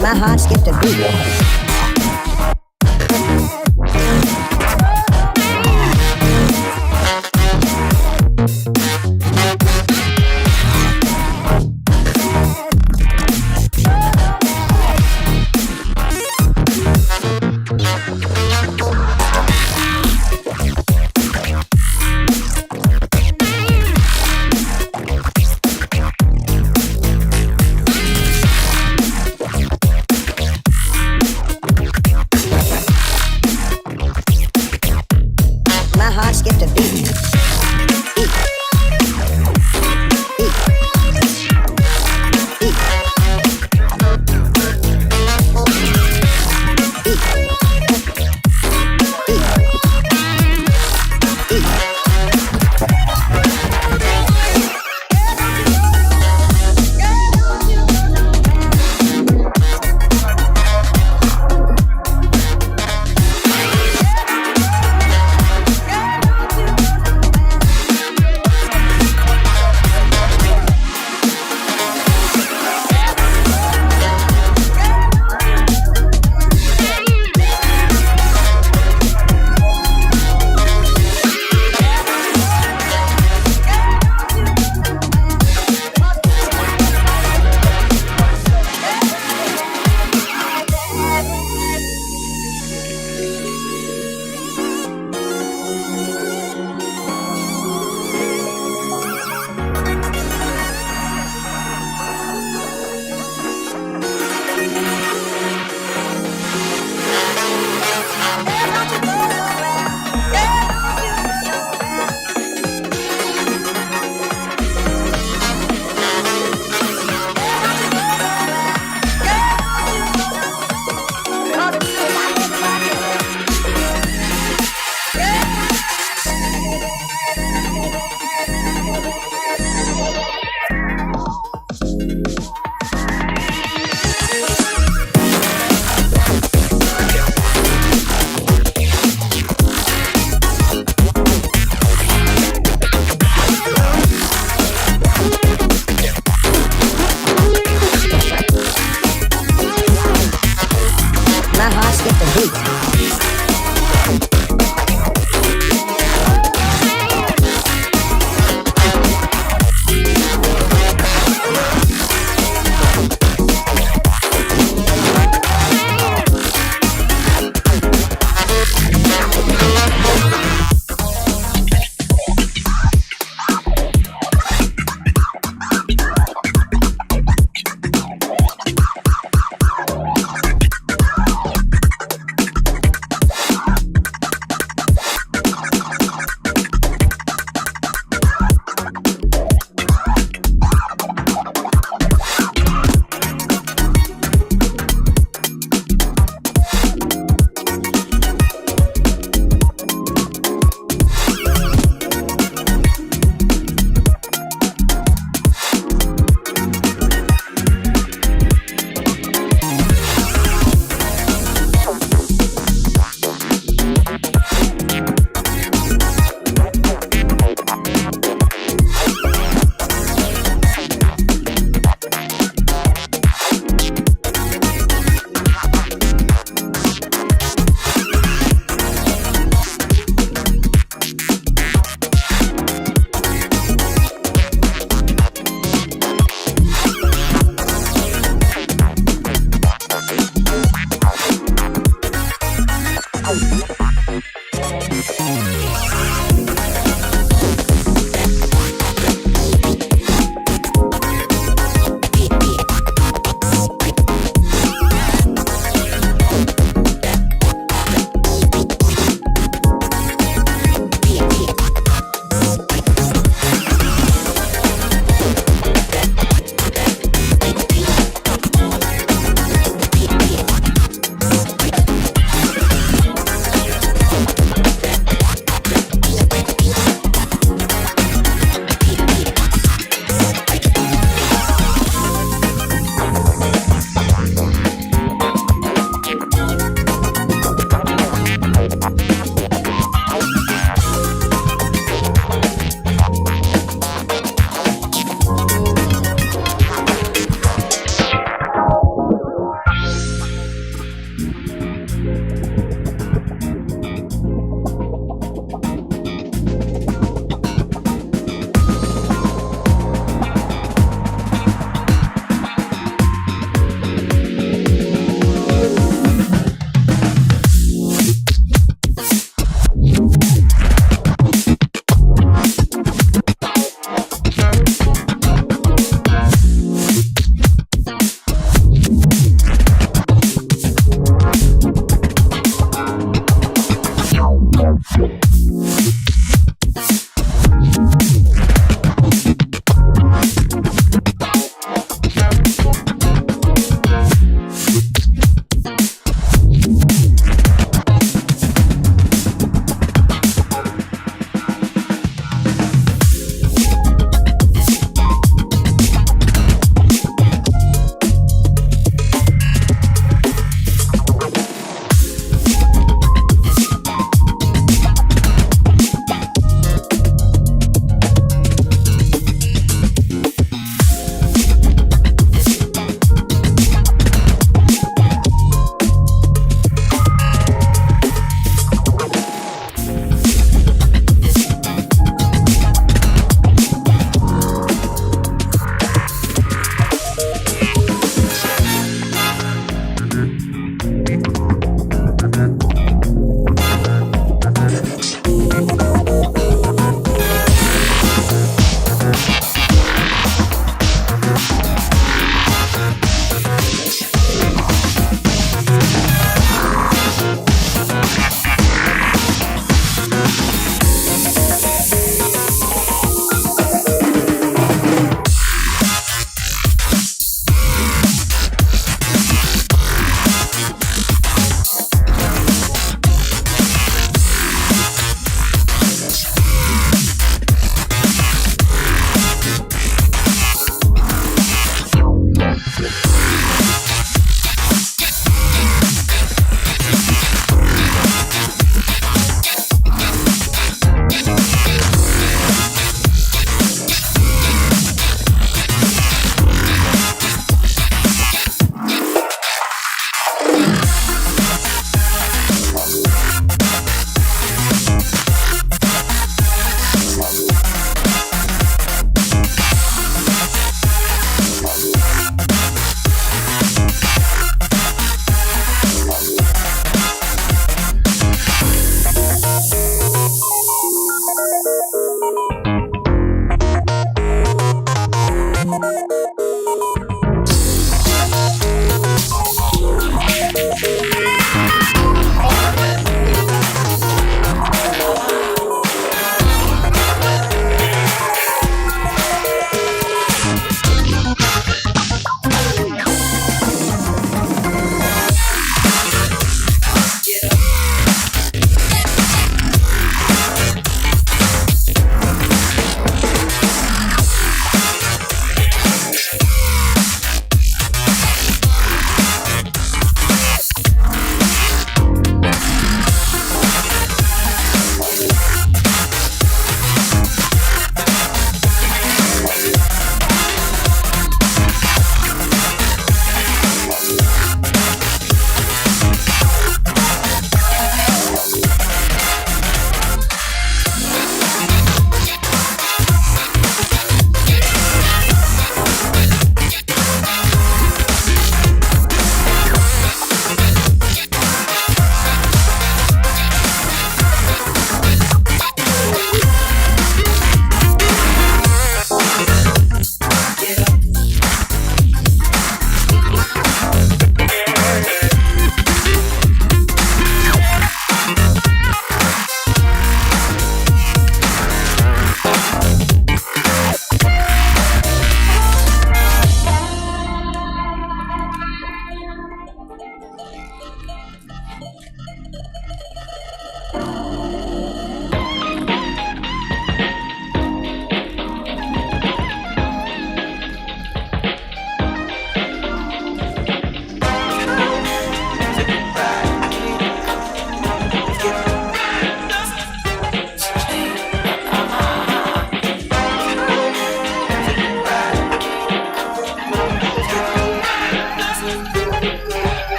My heart skipped a beat.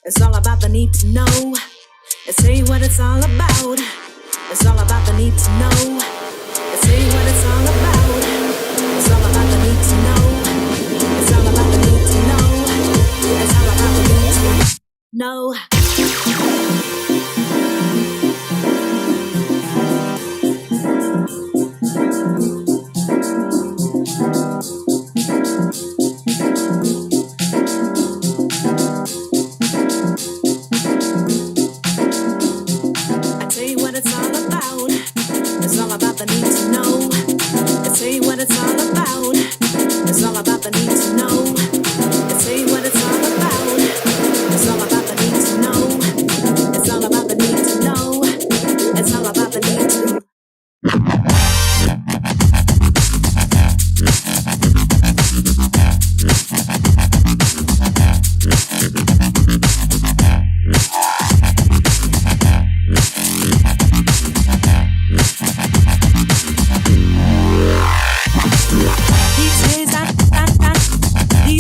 It's all about the need to know. Let's tell you what it's all about. It's all about the need to know. Let's tell you what it's all about. It's all about the need to know. It's all about the need to know. It's all about the need to know. It's all about the need to know. Let's tell you what it's all about. It's all about the need to know. Let's tell you what it's all about. It's all about the need to know.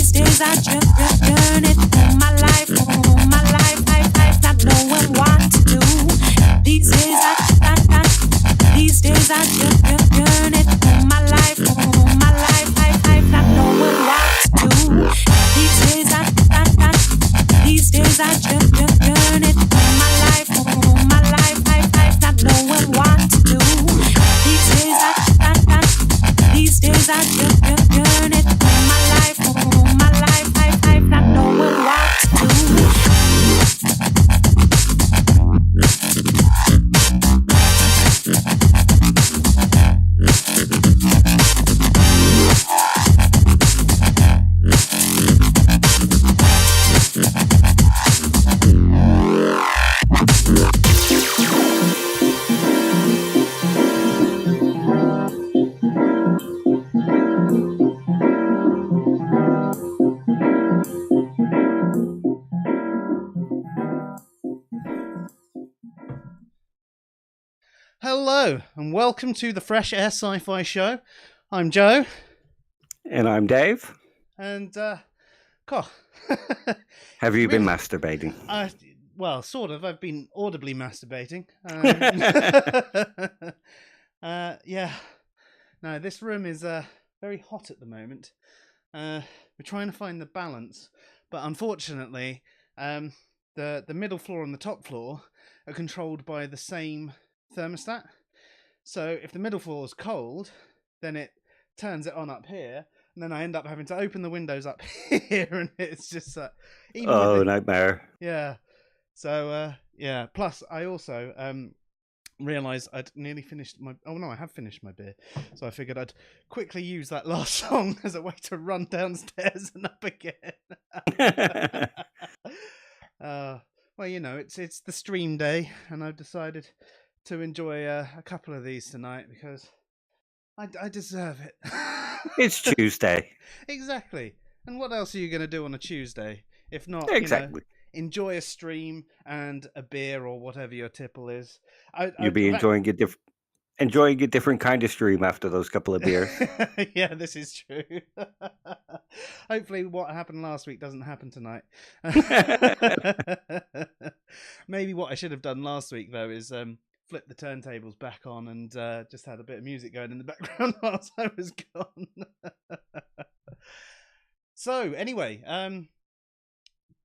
These days I journey through my life, life, not knowing what to do. These days these days I journey through my life, life, not knowing what to do. These days I journey through my life, life, not knowing what to do. These days I journey through my life, life, not knowing what to do. Hello, and welcome to the Fresh Air Sci-Fi Show. I'm Joe. And I'm Dave. And, Have you been masturbating? Well, sort of. I've been audibly masturbating. Yeah. No, this room is very hot at the moment. We're trying to find the balance, but unfortunately, the middle floor and the top floor are controlled by the same thermostat. So if the middle floor is cold, then it turns it on up here, and then I end up having to open the windows up here, and it's just nightmare. Yeah. So yeah. Plus, I also realised I'd nearly finished my. Oh no, I have finished my beer. So I figured I'd quickly use that last song as a way to run downstairs and up again. Well, you know, it's the stream day, and I've decided to enjoy a couple of these tonight because I deserve it. It's Tuesday. Exactly. And what else are you going to do on a Tuesday if not Exactly. Enjoy a stream and a beer or whatever your tipple is? You'll be enjoying a different kind of stream after those couple of beers. Yeah, this is true. Hopefully what happened last week doesn't happen tonight. Maybe what I should have done last week, though, is flip the turntables back on and just had a bit of music going in the background whilst I was gone. So, anyway,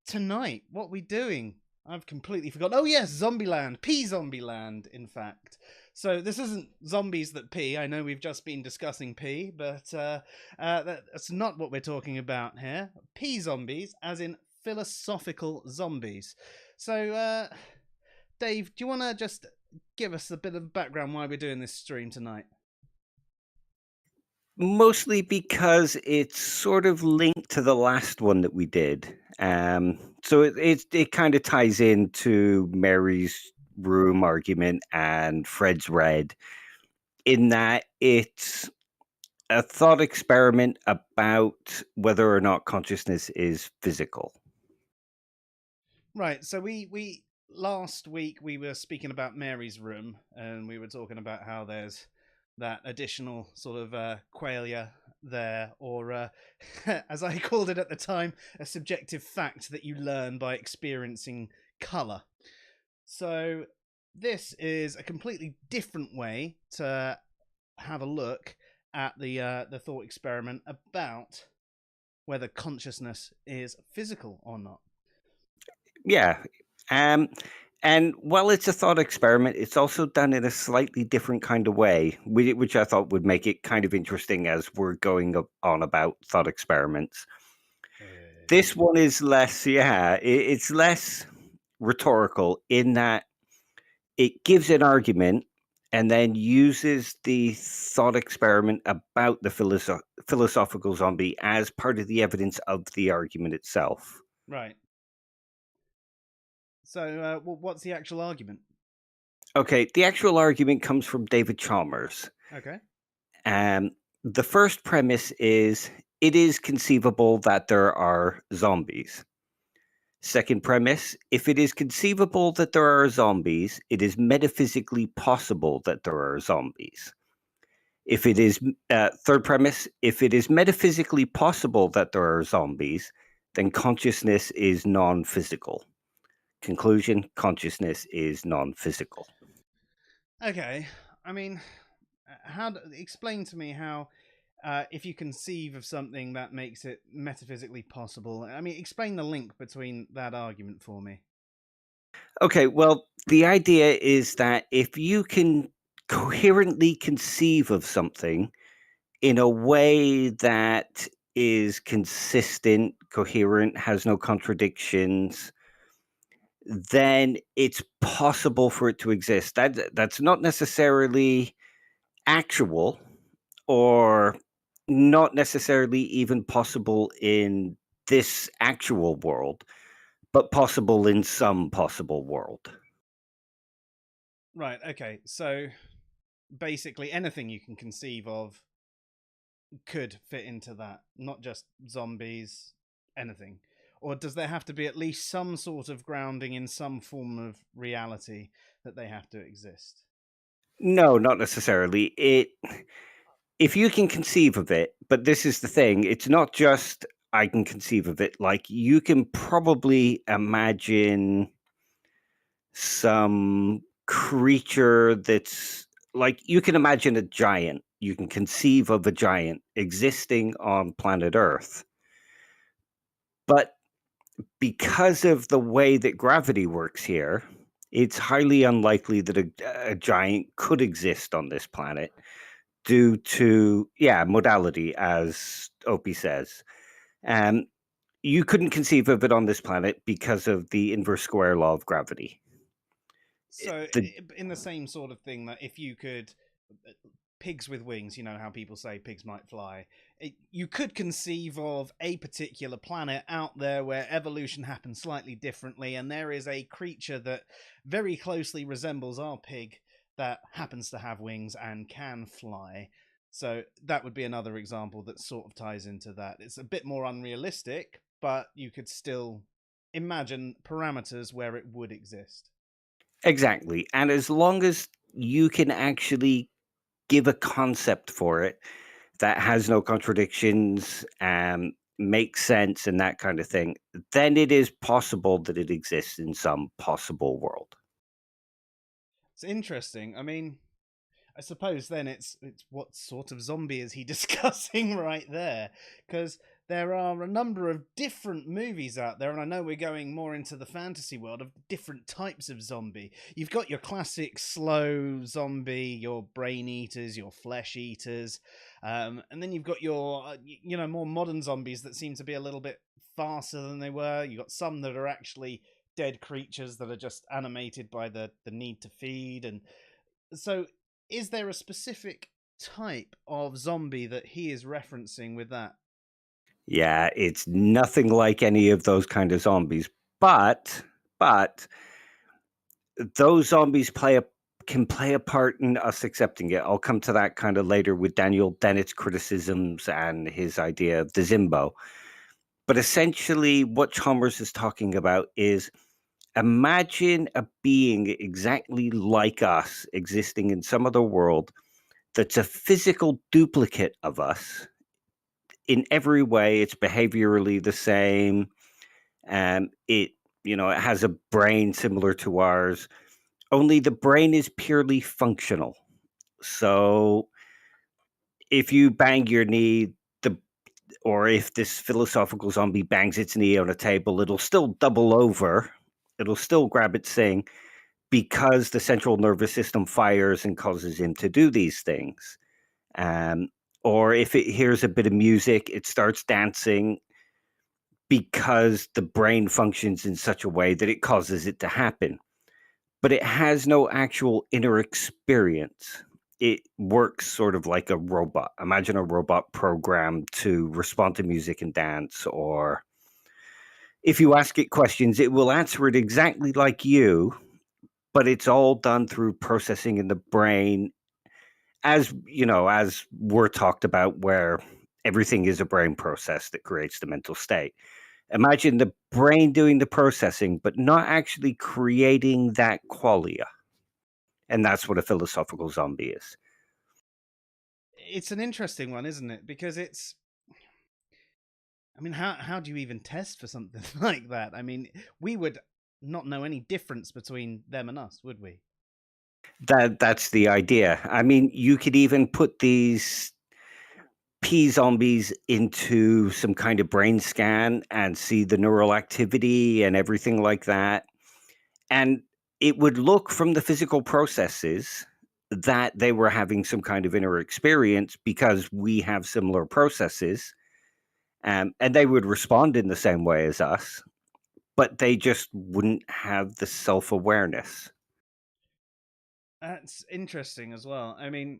tonight, what are we doing? I've completely forgotten. Oh, yes, Zombieland. p-Zombieland, in fact. So this isn't zombies that pee. I know we've just been discussing pee, but that's not what we're talking about here. P-zombies, as in philosophical zombies. So, Dave, do you want to just give us a bit of background why we're doing this stream tonight? Mostly because it's sort of linked to the last one that we did. So it kind of ties into Mary's room argument and Fred's red, in that it's a thought experiment about whether or not consciousness is physical. Right. So we last week we were speaking about Mary's room, and we were talking about how there's that additional sort of qualia there, or as I called it at the time, a subjective fact that you learn by experiencing colour. So this is a completely different way to have a look at the thought experiment about whether consciousness is physical or not. Yeah. And while it's a thought experiment, it's also done in a slightly different kind of way, which I thought would make it kind of interesting as we're going on about thought experiments. This one is less, it's less rhetorical in that it gives an argument and then uses the thought experiment about the philosophical zombie as part of the evidence of the argument itself. Right. So, what's the actual argument? Okay, the actual argument comes from David Chalmers. Okay. The first premise is it is conceivable that there are zombies. Second premise, if it is conceivable that there are zombies, it is metaphysically possible that there are zombies. If it is third premise, if it is metaphysically possible that there are zombies, then consciousness is non-physical. Conclusion: consciousness is non-physical. Okay, I mean, explain to me how, if you conceive of something that makes it metaphysically possible. I mean, explain the link between that argument for me. Okay, well, the idea is that if you can coherently conceive of something in a way that is consistent, coherent, has no contradictions, then it's possible for it to exist. That's not necessarily actual, or not necessarily even possible in this actual world, but possible in some possible world. Right. Okay. So basically, anything you can conceive of could fit into that, not just zombies, anything. Or does there have to be at least some sort of grounding in some form of reality that they have to exist? No, not necessarily. If you can conceive of it, but this is the thing, it's not just I can conceive of it. Like, you can probably imagine some creature that's like, you can imagine a giant. You can conceive of a giant existing on planet Earth. But because of the way that gravity works here, it's highly unlikely that a giant could exist on this planet due to, yeah, modality, as Opie says. Um, you couldn't conceive of it on this planet because of the inverse square law of gravity. So, The in the same sort of thing, that if you could, pigs with wings, you know how people say pigs might fly, you could conceive of a particular planet out there where evolution happens slightly differently, and there is a creature that very closely resembles our pig that happens to have wings and can fly. So, that would be another example that sort of ties into that. It's a bit more unrealistic, but you could still imagine parameters where it would exist. Exactly. And as long as you can actually give a concept for it that has no contradictions, makes sense, and that kind of thing, then it is possible that it exists in some possible world. It's interesting. I mean, I suppose then it's what sort of zombie is he discussing right there? Because there are a number of different movies out there, and I know we're going more into the fantasy world of different types of zombie. You've got your classic slow zombie, your brain eaters, your flesh eaters, and then you've got your more modern zombies that seem to be a little bit faster than they were. You've got some that are actually dead creatures that are just animated by the need to feed. And so is there a specific type of zombie that he is referencing with that? Yeah, it's nothing like any of those kind of zombies, but those zombies can play a part in us accepting it. I'll come to that kind of later with Daniel Dennett's criticisms and his idea of the Zimbo. But essentially, what Chalmers is talking about is, imagine a being exactly like us existing in some other world that's a physical duplicate of us in every way. It's behaviorally the same. It has a brain similar to ours, only the brain is purely functional. So if you bang your knee, or if this philosophical zombie bangs its knee on a table, it'll still double over. It'll still grab its thing because the central nervous system fires and causes him to do these things. Um, or if it hears a bit of music, it starts dancing because the brain functions in such a way that it causes it to happen. But it has no actual inner experience. It works sort of like a robot. Imagine a robot programmed to respond to music and dance, or if you ask it questions, it will answer it exactly like you, but it's all done through processing in the brain, as we're talked about, where everything is a brain process that creates the mental state. Imagine the brain doing the processing, but not actually creating that qualia. And that's what a philosophical zombie is. it's an interesting one, isn't it? Because it's, I mean, how do you even test for something like that? I mean, we would not know any difference between them and us, would we? That's the idea. I mean, you could even put these p-Zombies into some kind of brain scan and see the neural activity and everything like that. And it would look from the physical processes that they were having some kind of inner experience because we have similar processes. And they would respond in the same way as us, but they just wouldn't have the self-awareness. That's interesting as well. I mean,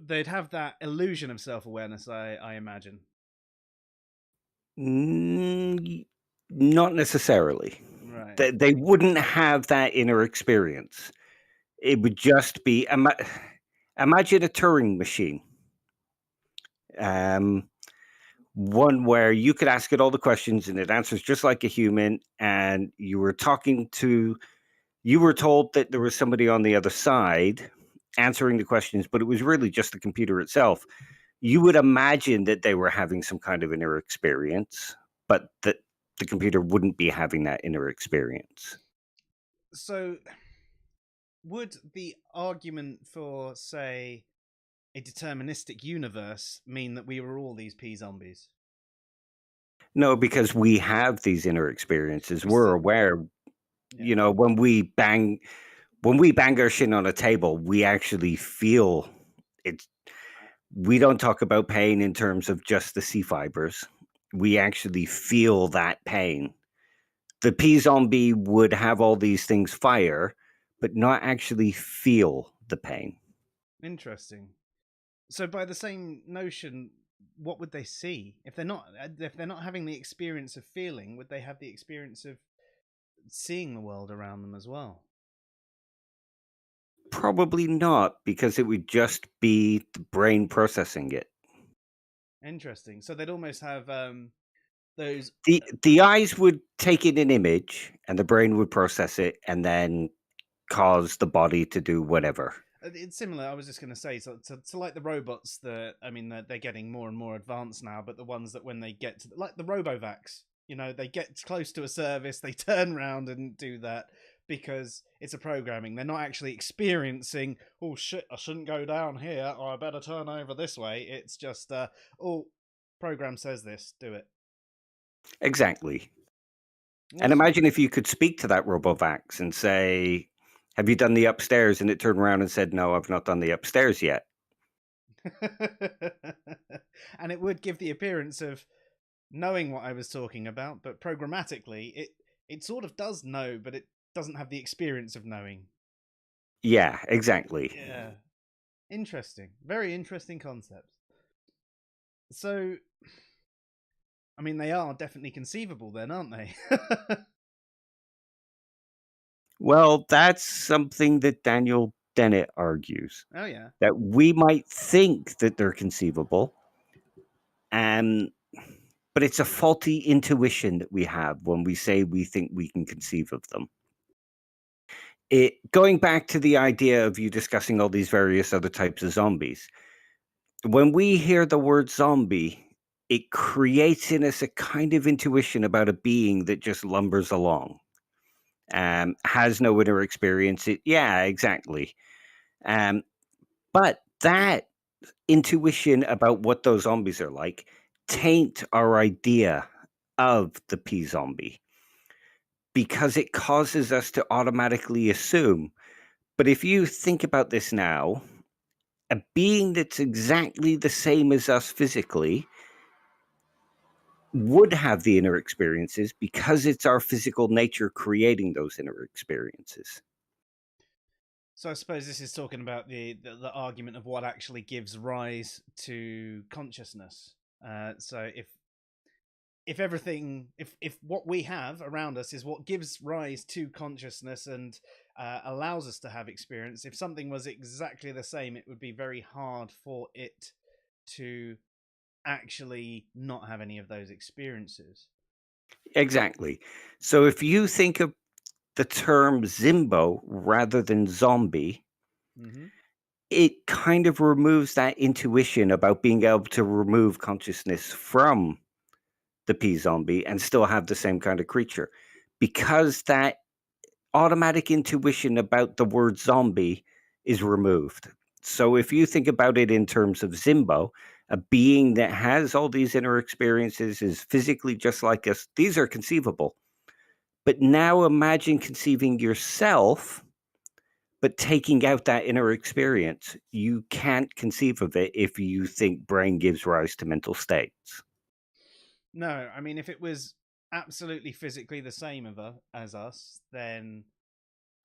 they'd have that illusion of self-awareness, I imagine. Not necessarily. Right. They wouldn't have that inner experience. It would just be imagine a Turing machine. One where you could ask it all the questions and it answers just like a human, and you were told that there was somebody on the other side answering the questions, but it was really just the computer itself. You would imagine that they were having some kind of inner experience, but that the computer wouldn't be having that inner experience. So, would the argument for, say, a deterministic universe mean that we were all these p-Zombies? No, because we have these inner experiences. We We're still- aware, Yeah. when we bang our shin on a table, we actually feel it. We don't talk about pain in terms of just the C fibers. We actually feel that pain. The p-Zombie would have all these things fire, but not actually feel the pain. Interesting. So, by the same notion, what would they see if they're not having the experience of feeling? Would they have the experience of seeing the world around them as well? Probably not, because it would just be the brain processing it. Interesting. So they'd almost have those. The eyes would take in an image, and the brain would process it, and then cause the body to do whatever. It's similar. I was just going to say, so like the robots that, I mean, they're getting more and more advanced now, but the ones that when they get to, like the Robovacs, they get close to a service, they turn around and do that because it's a programming. They're not actually experiencing, oh shit, I shouldn't go down here, or I better turn over this way. It's just, oh, program says this, do it. Exactly. Awesome. And imagine if you could speak to that Robovax and say, have you done the upstairs? And it turned around and said, no, I've not done the upstairs yet. And it would give the appearance of knowing what I was talking about, but programmatically, it sort of does know, but it doesn't have the experience of knowing. Yeah, exactly. Yeah. Interesting. Very interesting concept. So, I mean, they are definitely conceivable then, aren't they? Well, that's something that Daniel Dennett argues, Oh, yeah. that we might think that they're conceivable, but it's a faulty intuition that we have when we say we think we can conceive of them. Going back to the idea of you discussing all these various other types of zombies, when we hear the word zombie, it creates in us a kind of intuition about a being that just lumbers along, has no inner experience. Yeah, exactly. But that intuition about what those zombies are like taint our idea of the p-Zombie, because it causes us to automatically assume. But if you think about this now, a being that's exactly the same as us physically would have the inner experiences because it's our physical nature creating those inner experiences. So I suppose this is talking about the argument of what actually gives rise to consciousness. So if everything, if what we have around us is what gives rise to consciousness and allows us to have experience, if something was exactly the same, it would be very hard for it to actually not have any of those experiences. Exactly. So if you think of the term Zimbo rather than zombie, Mm-hmm. it kind of removes that intuition about being able to remove consciousness from the p-zombie and still have the same kind of creature, because that automatic intuition about the word zombie is removed. So if you think about it in terms of Zimbo, a being that has all these inner experiences, is physically just like us, these are conceivable. But now imagine conceiving yourself, but taking out that inner experience. You can't conceive of it if you think brain gives rise to mental states. No, I mean, if it was absolutely physically the same as us, then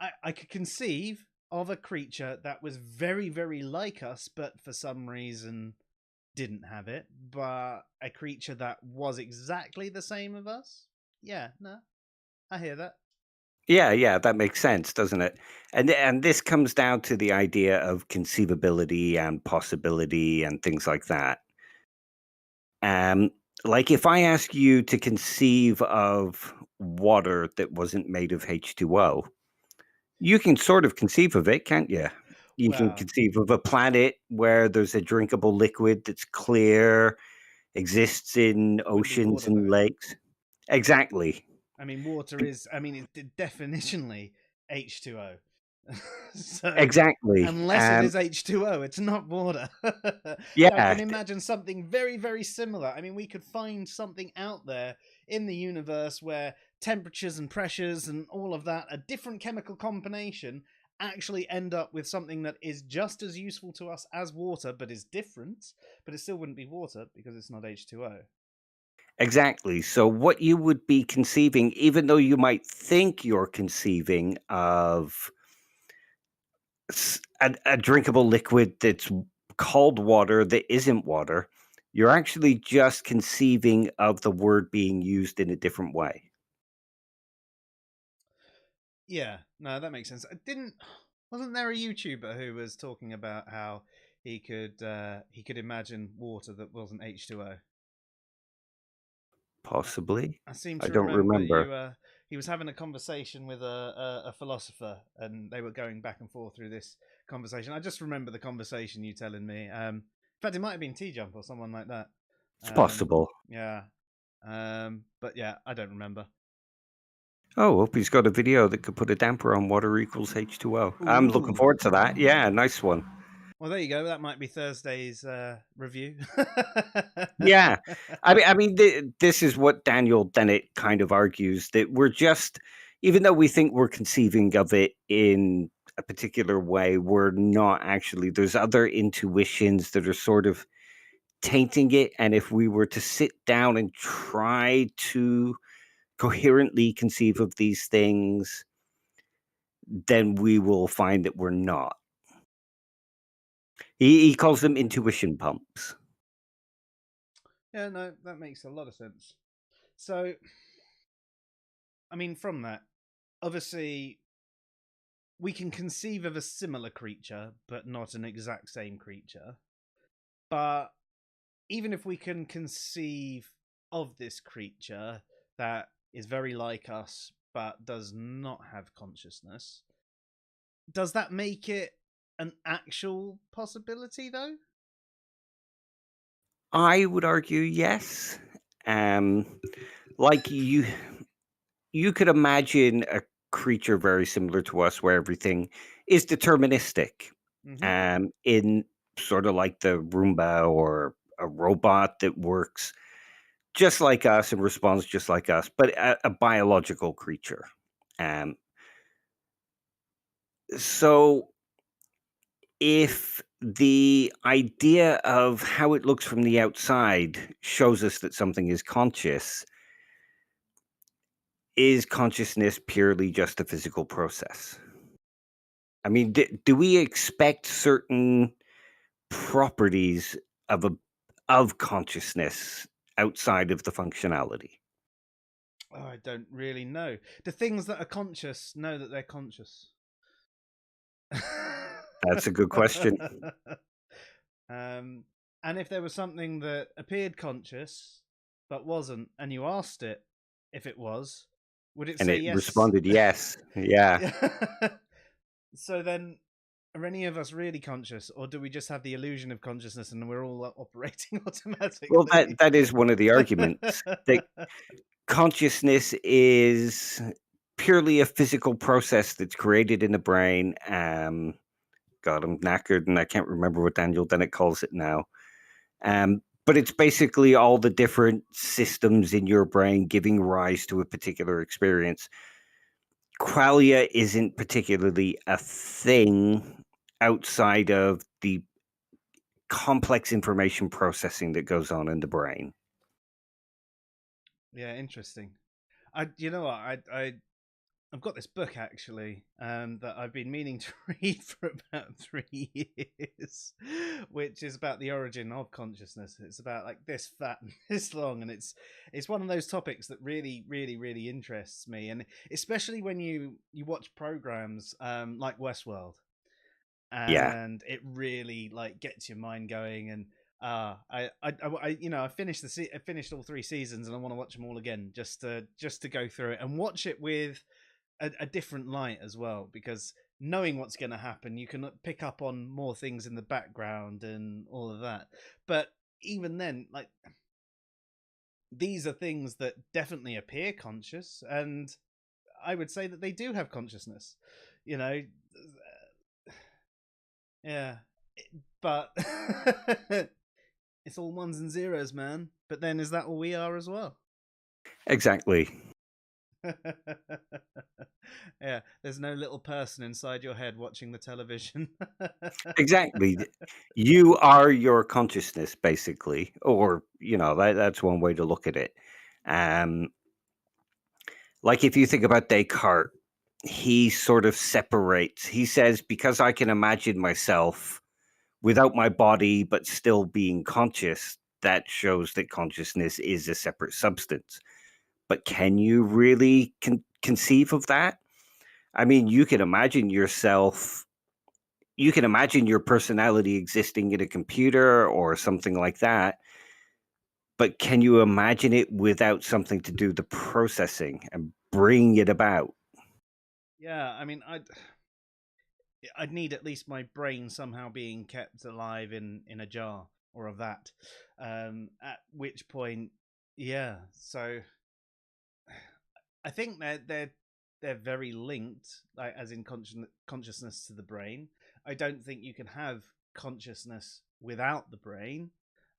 I could conceive of a creature that was very, very like us, but for some reason didn't have it. But a creature that was exactly the same of us, yeah, no, I hear that. Yeah, that makes sense, doesn't it? And this comes down to the idea of conceivability and possibility and things like that. Um, like if I ask you to conceive of water that wasn't made of H2O, you can sort of conceive of it, can't you? You can Well, conceive of a planet where there's a drinkable liquid that's clear, exists in wouldn't be oceans water and though. lakes. Exactly. I mean, water is. I mean, it's definitionally H2O. So, Exactly. unless it is H2O, it's not water. I Yeah, can imagine something very, very similar. I mean, we could find something out there in the universe where temperatures and pressures and all of that, a different chemical combination, actually end up with something that is just as useful to us as water, but is different. But it still wouldn't be water because it's not H2O. exactly. So what you would be conceiving, even though you might think you're conceiving of a drinkable liquid that's called water that isn't water, you're actually just conceiving of the word being used in a different way. Yeah, no, that makes sense. I didn't. Wasn't there a YouTuber who was talking about how he could imagine water that wasn't H2O? Possibly. I seem I to don't remember remember. you. He was having a conversation with a philosopher, and they were going back and forth through this conversation. I just remember the conversation you telling me. In fact, it might have been T Jump or someone like that. It's possible. Yeah. But yeah, I don't remember. Oh, hope he's got a video that could put a damper on water equals H2O. I'm looking Ooh. forward to that. Yeah, nice one. Well, there you go. That might be Thursday's review. Yeah. This is what Daniel Dennett kind of argues, that we're just, even though we think we're conceiving of it in a particular way, we're not actually. There's other intuitions that are sort of tainting it. And if we were to sit down and try to coherently conceive of these things, then we will find that we're not. He calls them intuition pumps. Yeah, no, that makes a lot of sense. So, I mean, from that, obviously, we can conceive of a similar creature, but not an exact same creature. But even if we can conceive of this creature that is very like us, but does not have consciousness, does that make it an actual possibility, though? I would argue yes. Um, like you could imagine a creature very similar to us where everything is deterministic. Mm-hmm. In sort of like the Roomba or a robot that works just like us and responds just like us, but a biological creature. Um, so if the idea of how it looks from the outside shows us that something is conscious, is consciousness purely just a physical process? I mean, do we expect certain properties of consciousness outside of the functionality? Oh, I don't really know. The things that are conscious know that they're conscious. That's a good question. um, and if there was something that appeared conscious but wasn't, and you asked it if it was, would it And say it yes? responded yes. Yeah. So then, are any of us really conscious, or do we just have the illusion of consciousness and we're all operating automatically? Well, that is one of the arguments, that consciousness is purely a physical process that's created in the brain. God, I'm knackered and I can't remember what Daniel Dennett calls it now. But it's basically all the different systems in your brain giving rise to a particular experience. Qualia isn't particularly a thing outside of the complex information processing that goes on in the brain. Yeah, interesting. You know what? I've got this book actually that I've been meaning to read for about 3 years, which is about the origin of consciousness. It's about like this fat and this long, and it's one of those topics that really, really, really interests me, and especially when you watch programs like Westworld, Yeah, and it really like gets your mind going. And I finished I finished all 3 seasons, and I want to watch them all again just to go through it and watch it with a different light as well, because knowing what's going to happen, you can pick up on more things in the background and all of that. But even then, like, these are things that definitely appear conscious, and I would say that they do have consciousness, you know. Yeah, but it's all ones and zeros, man. But then, is that all we are as well? exactly. Yeah, there's no little person inside your head watching the television. Exactly. You are your consciousness, basically, or that's one way to look at it. Like if you think about Descartes, he sort of separates. He says, because I can imagine myself without my body but still being conscious, that shows that consciousness is a separate substance. But can you really conceive of that? I mean, you can imagine yourself, you can imagine your personality existing in a computer or something like that, but can you imagine it without something to do the processing and bring it about? Yeah, I mean, I'd need at least my brain somehow being kept alive in a jar or a vat. At which point, yeah. So I think they're very linked, like as in consciousness to the brain. I don't think you can have consciousness without the brain.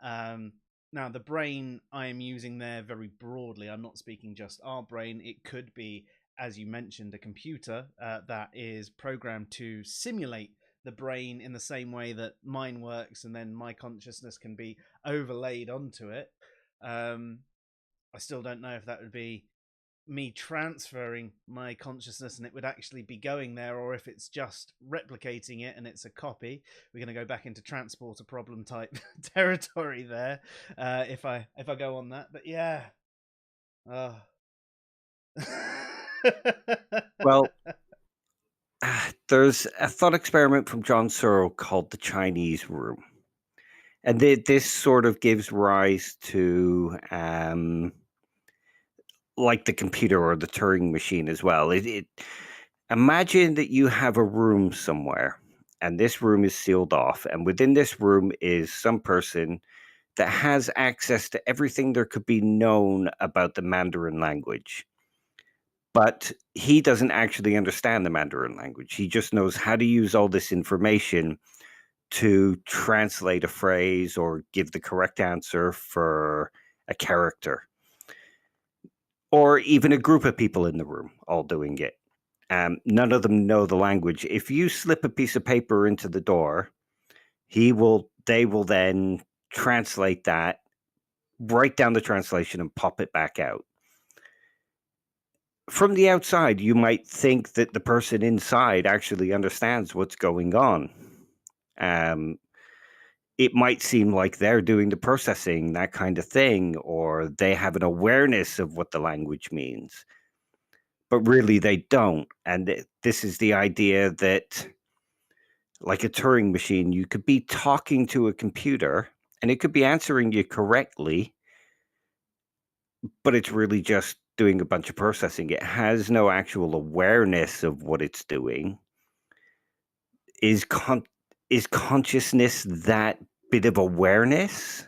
Now, the brain I am using there very broadly. I'm not speaking just our brain. It could be, as you mentioned, a computer that is programmed to simulate the brain in the same way that mine works, and then my consciousness can be overlaid onto it. I still don't know if that would be me transferring my consciousness and it would actually be going there, or if it's just replicating it and it's a copy. We're going to go back into transporter problem type territory there, if I go on that. But yeah, Well, there's a thought experiment from John Searle called the Chinese room. And this sort of gives rise to like the computer or the Turing machine as well. Imagine that you have a room somewhere, and this room is sealed off, and within this room is some person that has access to everything there could be known about the Mandarin language. But he doesn't actually understand the Mandarin language. He just knows how to use all this information to translate a phrase or give the correct answer for a character, or even a group of people in the room all doing it. None of them know the language. If you slip a piece of paper into the door, they will then translate that, write down the translation, and pop it back out. From the outside, you might think that the person inside actually understands what's going on. It might seem like they're doing the processing, that kind of thing, or they have an awareness of what the language means. But really, they don't. And this is the idea that, like a Turing machine, you could be talking to a computer and it could be answering you correctly, but it's really just doing a bunch of processing. It has no actual awareness of what it's doing. is consciousness that bit of awareness?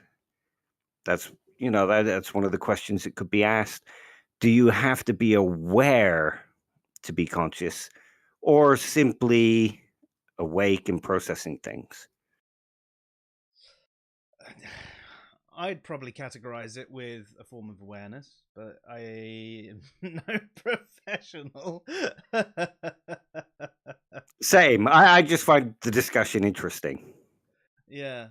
That's that's one of the questions that could be asked. Do you have to be aware to be conscious, or simply awake and processing things? I'd probably categorize it with a form of awareness, but I am no professional. Same. I just find the discussion interesting. Yeah.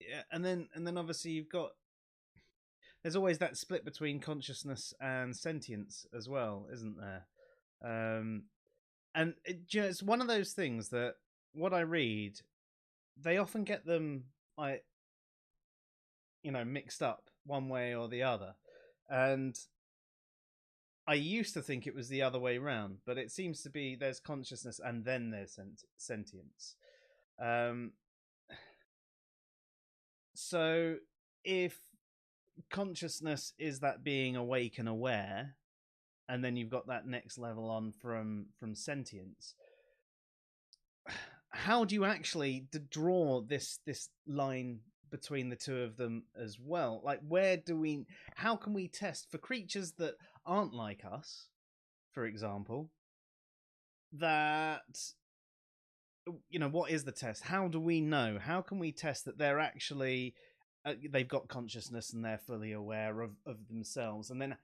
Yeah, and then obviously there's always that split between consciousness and sentience as well, isn't there? And it's one of those things that what I read, they often get them like mixed up one way or the other, and I used to think it was the other way round, but it seems to be there's consciousness and then there's sentience. So if consciousness is that being awake and aware, and then you've got that next level on from sentience, how do you actually draw this line between the two of them as well? Like, how can we test for creatures that aren't like us, for example, that what is the test? How do we know? How can we test that they're actually they've got consciousness and they're fully aware of themselves? And then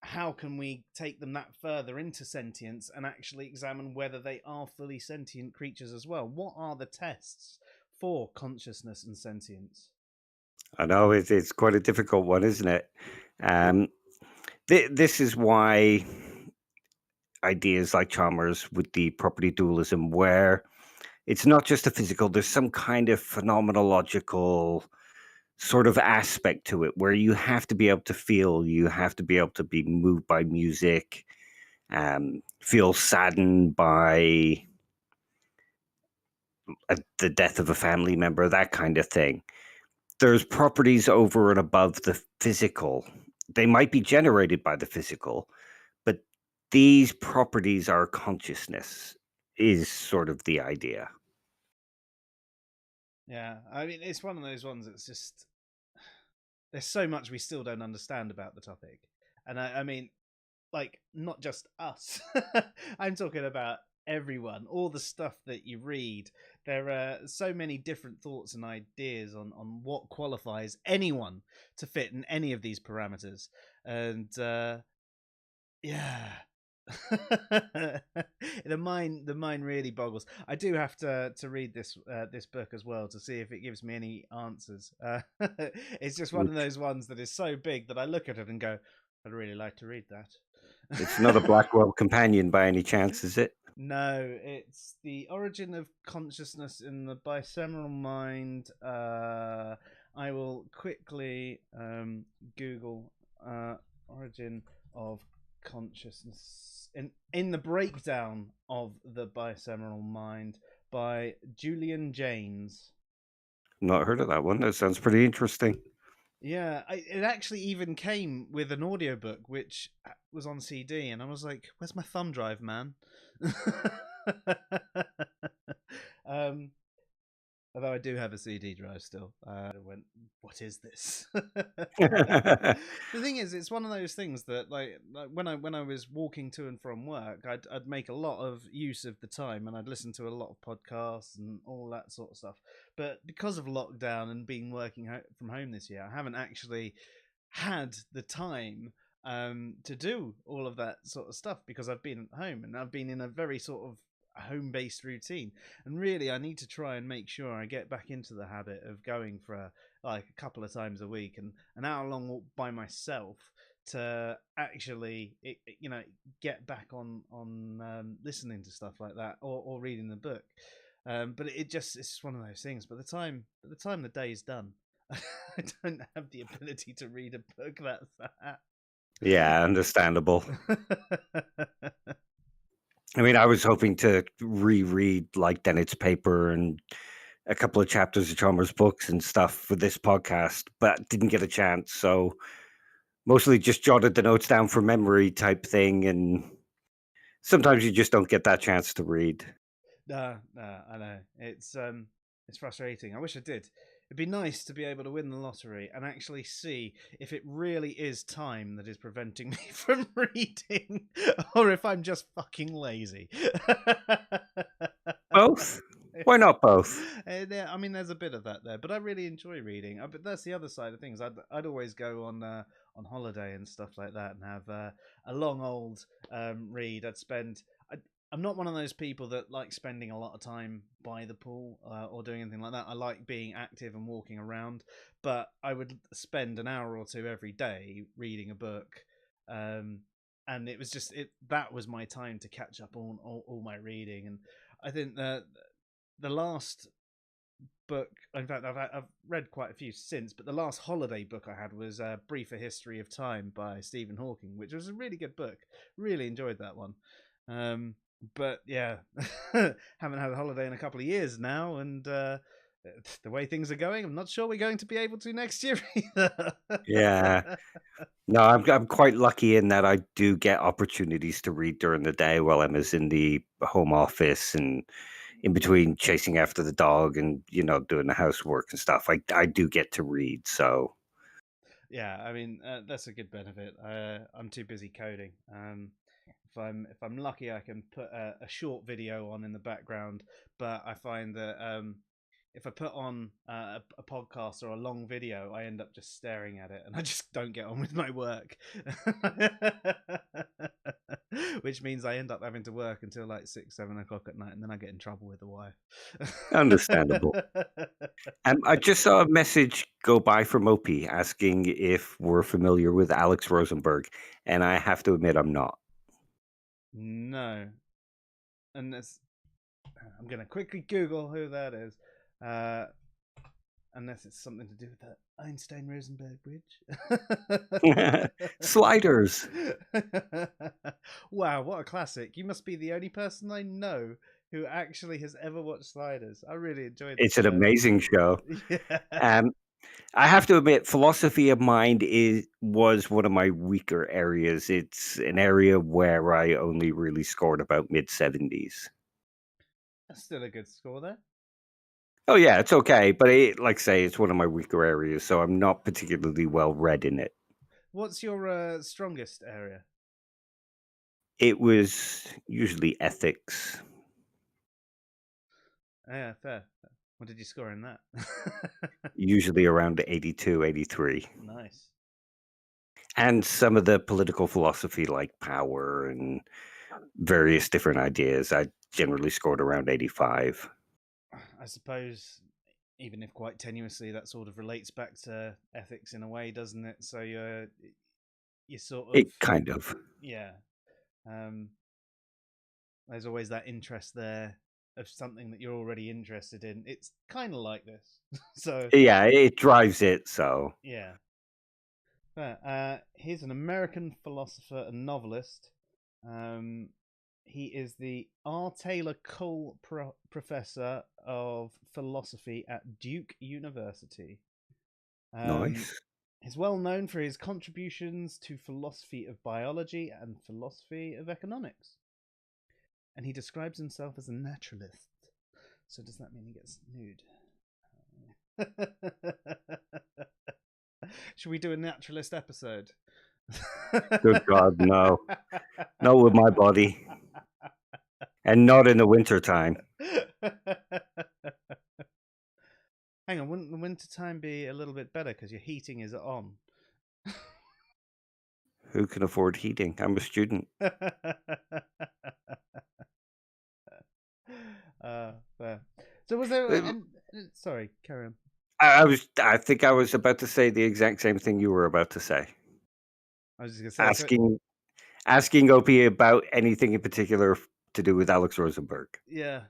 how can we take them that further into sentience and actually examine whether they are fully sentient creatures as well? What are the tests for consciousness and sentience? I know it's quite a difficult one, isn't it? This is why ideas like Chalmers with the property dualism, where it's not just a physical, there's some kind of phenomenological sort of aspect to it where you have to be able to feel, you have to be able to be moved by music, feel saddened by the death of a family member, that kind of thing. There's properties over and above the physical. They might be generated by the physical, but these properties are consciousness, is sort of the idea. Yeah, I mean, it's one of those ones that's just there's so much we still don't understand about the topic, and I mean, like, not just us. I'm talking about everyone, all the stuff that you read. There are so many different thoughts and ideas on what qualifies anyone to fit in any of these parameters, and yeah. the mind really boggles. I do have to read this book as well to see if it gives me any answers. It's just one of those ones that is so big that I look at it and go, I'd really like to read that. It's not a Blackwell companion by any chance, is it? No, it's The Origin of Consciousness in the Bicameral Mind. I will quickly Google Origin of Consciousness in the Breakdown of the Bicameral Mind by Julian Jaynes. Not heard of that one. That sounds pretty interesting. Yeah, it actually even came with an audiobook which was on CD, and I was like, where's my thumb drive, man? Although I do have a CD drive still. I went, what is this? The thing is, it's one of those things that, like when I was walking to and from work, I'd make a lot of use of the time, and I'd listen to a lot of podcasts and all that sort of stuff. But because of lockdown and being working from home this year, I haven't actually had the time to do all of that sort of stuff because I've been at home and I've been in a very sort of home-based routine, and really I need to try and make sure I get back into the habit of going for like a couple of times a week and an hour-long walk by myself to actually get back on listening to stuff like that or reading the book. But it's just one of those things. By the time the day is done, I don't have the ability to read a book that fat. Yeah, understandable. I mean, I was hoping to reread like Dennett's paper and a couple of chapters of Chalmers' books and stuff for this podcast, but didn't get a chance. So mostly just jotted the notes down for memory type thing. And sometimes you just don't get that chance to read. I know. It's frustrating. I wish I did. It'd be nice to be able to win the lottery and actually see if it really is time that is preventing me from reading, or if I'm just fucking lazy. Both? Why not both? I mean, there's a bit of that there, but I really enjoy reading. But that's the other side of things. I'd always go on holiday and stuff like that, and have a long old read. I'm not one of those people that like spending a lot of time by the pool or doing anything like that. I like being active and walking around, but I would spend an hour or two every day reading a book. And it was just that was my time to catch up on all my reading. And I think that the last book, in fact, I've read quite a few since, but the last holiday book I had was A Briefer History of Time by Stephen Hawking, which was a really good book. Really enjoyed that one. But yeah, haven't had a holiday in a couple of years now, and the way things are going, I'm not sure we're going to be able to next year either. Yeah. No, I'm quite lucky in that I do get opportunities to read during the day while I'm in the home office and in between chasing after the dog and doing the housework and stuff. I do get to read, so Yeah, I mean that's a good benefit. I'm too busy coding. If I'm lucky, I can put a short video on in the background. But I find that if I put on a podcast or a long video, I end up just staring at it, and I just don't get on with my work. Which means I end up having to work until like 6, 7 o'clock at night, and then I get in trouble with the wife. understandable. I just saw a message go by from Opie asking if we're familiar with Alex Rosenberg, and I have to admit I'm not. No, and I'm gonna quickly Google who that is, unless it's something to do with the Einstein-Rosenberg bridge. Sliders. Wow, what a classic! You must be the only person I know who actually has ever watched Sliders. I really enjoyed. It's an amazing show. Yeah. I have to admit, philosophy of mind was one of my weaker areas. It's an area where I only really scored about mid-70s. That's still a good score there. Oh yeah, it's okay, but like I say, it's one of my weaker areas, so I'm not particularly well read in it. What's your strongest area? It was usually ethics. Yeah, fair. What did you score in that? Usually around 82, 83. Nice. And some of the political philosophy like power and various different ideas, I generally scored around 85. I suppose, even if quite tenuously, that sort of relates back to ethics in a way, doesn't it? So you sort of, It kind of. yeah. There's always that interest there of something that you're already interested in. It's kind of like this. So Yeah, it drives it, so. yeah. Here's an American philosopher and novelist. He is the R. Taylor Cole Professor of Philosophy at Duke University. Nice. He's well known for his contributions to philosophy of biology and philosophy of economics. And he describes himself as a naturalist. So does that mean he gets nude? Should we do a naturalist episode? Good God, no. Not with my body. And not in the wintertime. Hang on, wouldn't the winter time be a little bit better because your heating is on? Who can afford heating? I'm a student. Fair. So was there? Sorry, carry on. I think I was about to say the exact same thing you were about to say. I was just gonna say Asking Opie about anything in particular to do with Alex Rosenberg. yeah.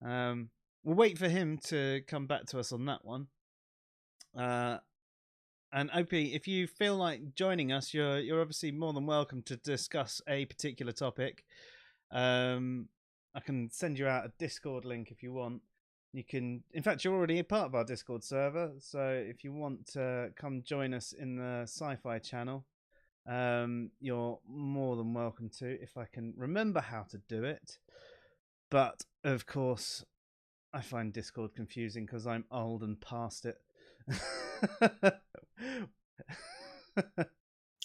We'll wait for him to come back to us on that one. And Opie, if you feel like joining us, you're obviously more than welcome to discuss a particular topic. I can send you out a Discord link if you want. You can, in fact, you're already a part of our Discord server, so if you want to come join us in the SciPhi channel, you're more than welcome to, if I can remember how to do it. But of course, I find Discord confusing because I'm old and past it.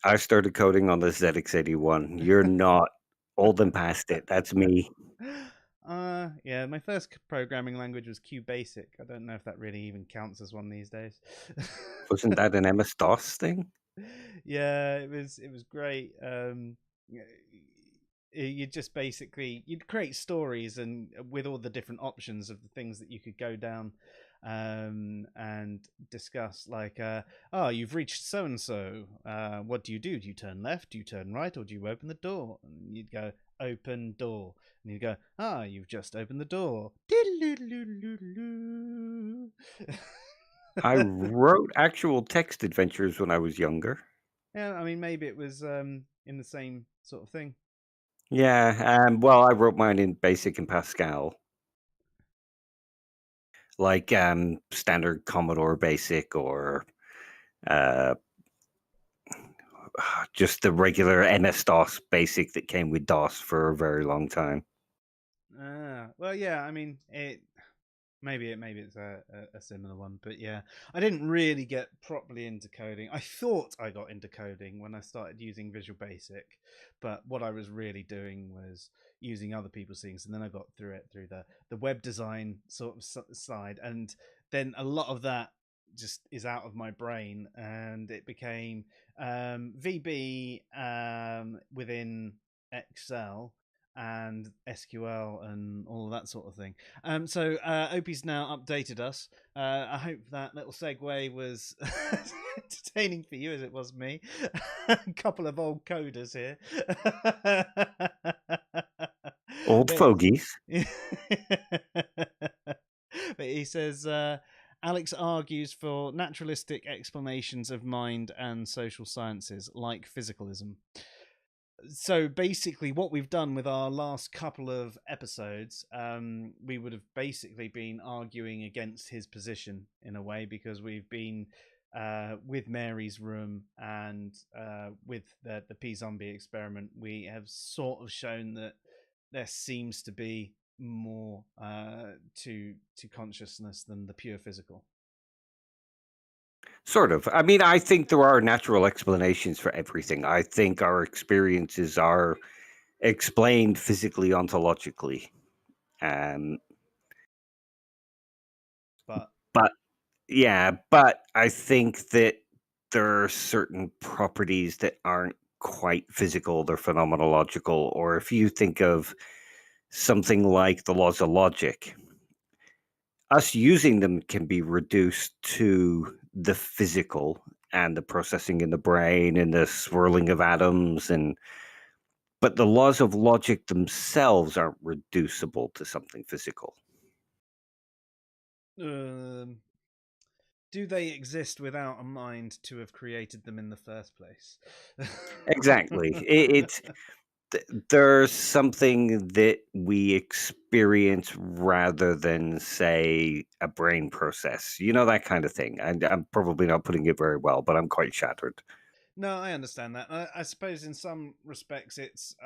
I started coding on the ZX81. You're not old and past it. That's me. Yeah, my first programming language was QBasic. I don't know if that really even counts as one these days. Wasn't that an MS-DOS thing? Yeah, it was great. You just basically you'd create stories and with all the different options of the things that you could go down and discuss, like oh, you've reached so and so, what do? Do you turn left, do you turn right, or do you open the door? And you'd go open door, and you'd go, ah, you've just opened the door. I wrote actual text adventures when I was younger. Yeah, I mean, maybe it was in the same sort of thing. Yeah, well, I wrote mine in BASIC and Pascal, like standard Commodore BASIC, or just the regular MS-DOS BASIC that came with DOS for a very long time. Well, yeah, I mean, maybe it's a similar one, but yeah, I didn't really get properly into coding. I thought I got into coding when I started using Visual Basic, but what I was really doing was using other people's things, and then I got through the web design sort of side, and then a lot of that just is out of my brain, and it became VB within Excel and SQL and all of that sort of thing. So Opie's now updated us. I hope that little segue was entertaining for you as it was me. A couple of old coders here. Old fogies. But he says Alex argues for naturalistic explanations of mind and social sciences, like physicalism. So basically, what we've done with our last couple of episodes, we would have basically been arguing against his position in a way, because we've been with Mary's room and with the p-Zombie experiment. We have sort of shown that there seems to be more to consciousness than the pure physical. Sort of. I mean, I think there are natural explanations for everything. I think our experiences are explained physically, ontologically. But I think that there are certain properties that aren't quite physical, they're phenomenological. Or if you think of something like the laws of logic, us using them can be reduced to the physical and the processing in the brain and the swirling of atoms, but the laws of logic themselves aren't reducible to something physical. Do they exist without a mind to have created them in the first place? Exactly. There's something that we experience rather than, say, a brain process. You know, that kind of thing. I'm probably not putting it very well, but I'm quite shattered. No, I understand that. I suppose in some respects it's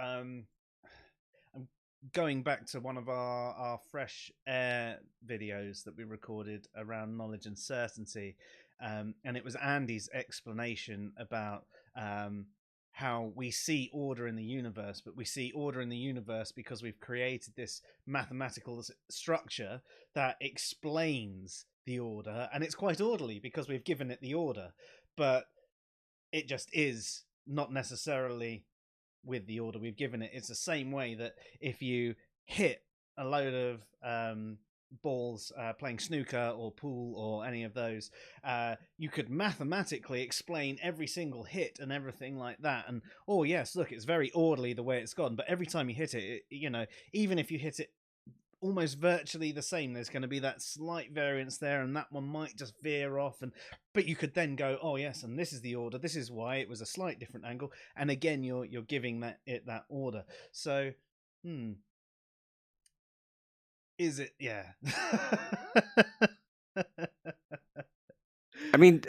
going back to one of our fresh air videos that we recorded around knowledge and certainty, and it was Andy's explanation about how we see order in the universe, but we see order in the universe because we've created this mathematical structure that explains the order, and it's quite orderly because we've given it the order, but it just is not necessarily with the order we've given it. It's the same way that if you hit a load of balls playing snooker or pool or any of those, you could mathematically explain every single hit and everything like that. And oh yes, look, it's very orderly the way it's gone. But every time you hit it, you know, even if you hit it almost virtually the same, there's going to be that slight variance there, and that one might just veer off, and but you could then go, oh yes, and this is the order, this is why it was a slight different angle, and again you're giving that order. So is it? Yeah. I mean,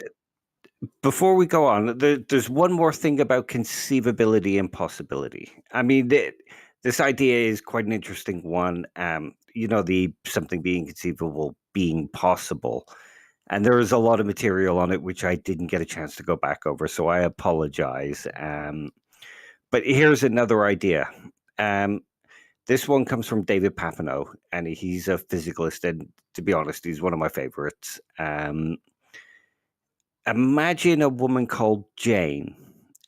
before we go on, there's one more thing about conceivability and possibility. I mean, This idea is quite an interesting one. The something being conceivable being possible. And there is a lot of material on it which I didn't get a chance to go back over, so I apologize. But here's another idea. Um, this one comes from David Papineau, and he's a physicalist, and to be honest, he's one of my favorites. Imagine a woman called Jane,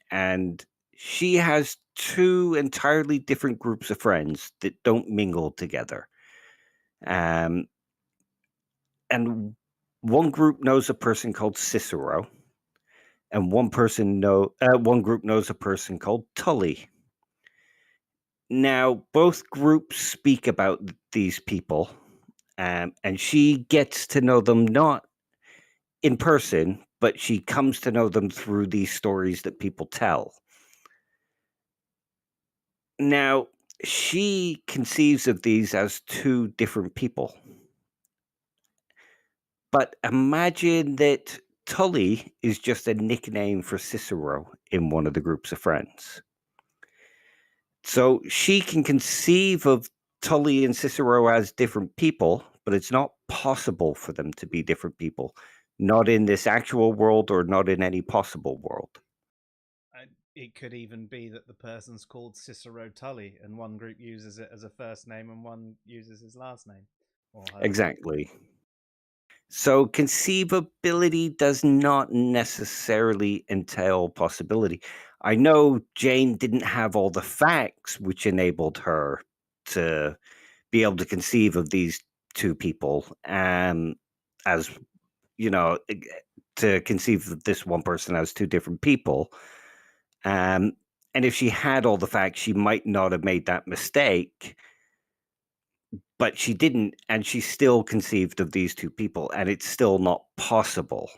and she has two entirely different groups of friends that don't mingle together. Um, and one group knows a person called Cicero, and one group knows a person called Tully. Now, both groups speak about these people, and she gets to know them not in person, but she comes to know them through these stories that people tell. Now, she conceives of these as two different people. But imagine that Tully is just a nickname for Cicero in one of the groups of friends. So she can conceive of Tully and Cicero as different people, but it's not possible for them to be different people. Not in this actual world or not in any possible world. It could even be that the person's called Cicero Tully, and one group uses it as a first name and one uses his last name. Or her. Exactly. So conceivability does not necessarily entail possibility. I know Jane didn't have all the facts which enabled her to be able to conceive of these two people, as you know, to conceive of this one person as two different people. And if she had all the facts, she might not have made that mistake, but she didn't, and she still conceived of these two people, and it's still not possible.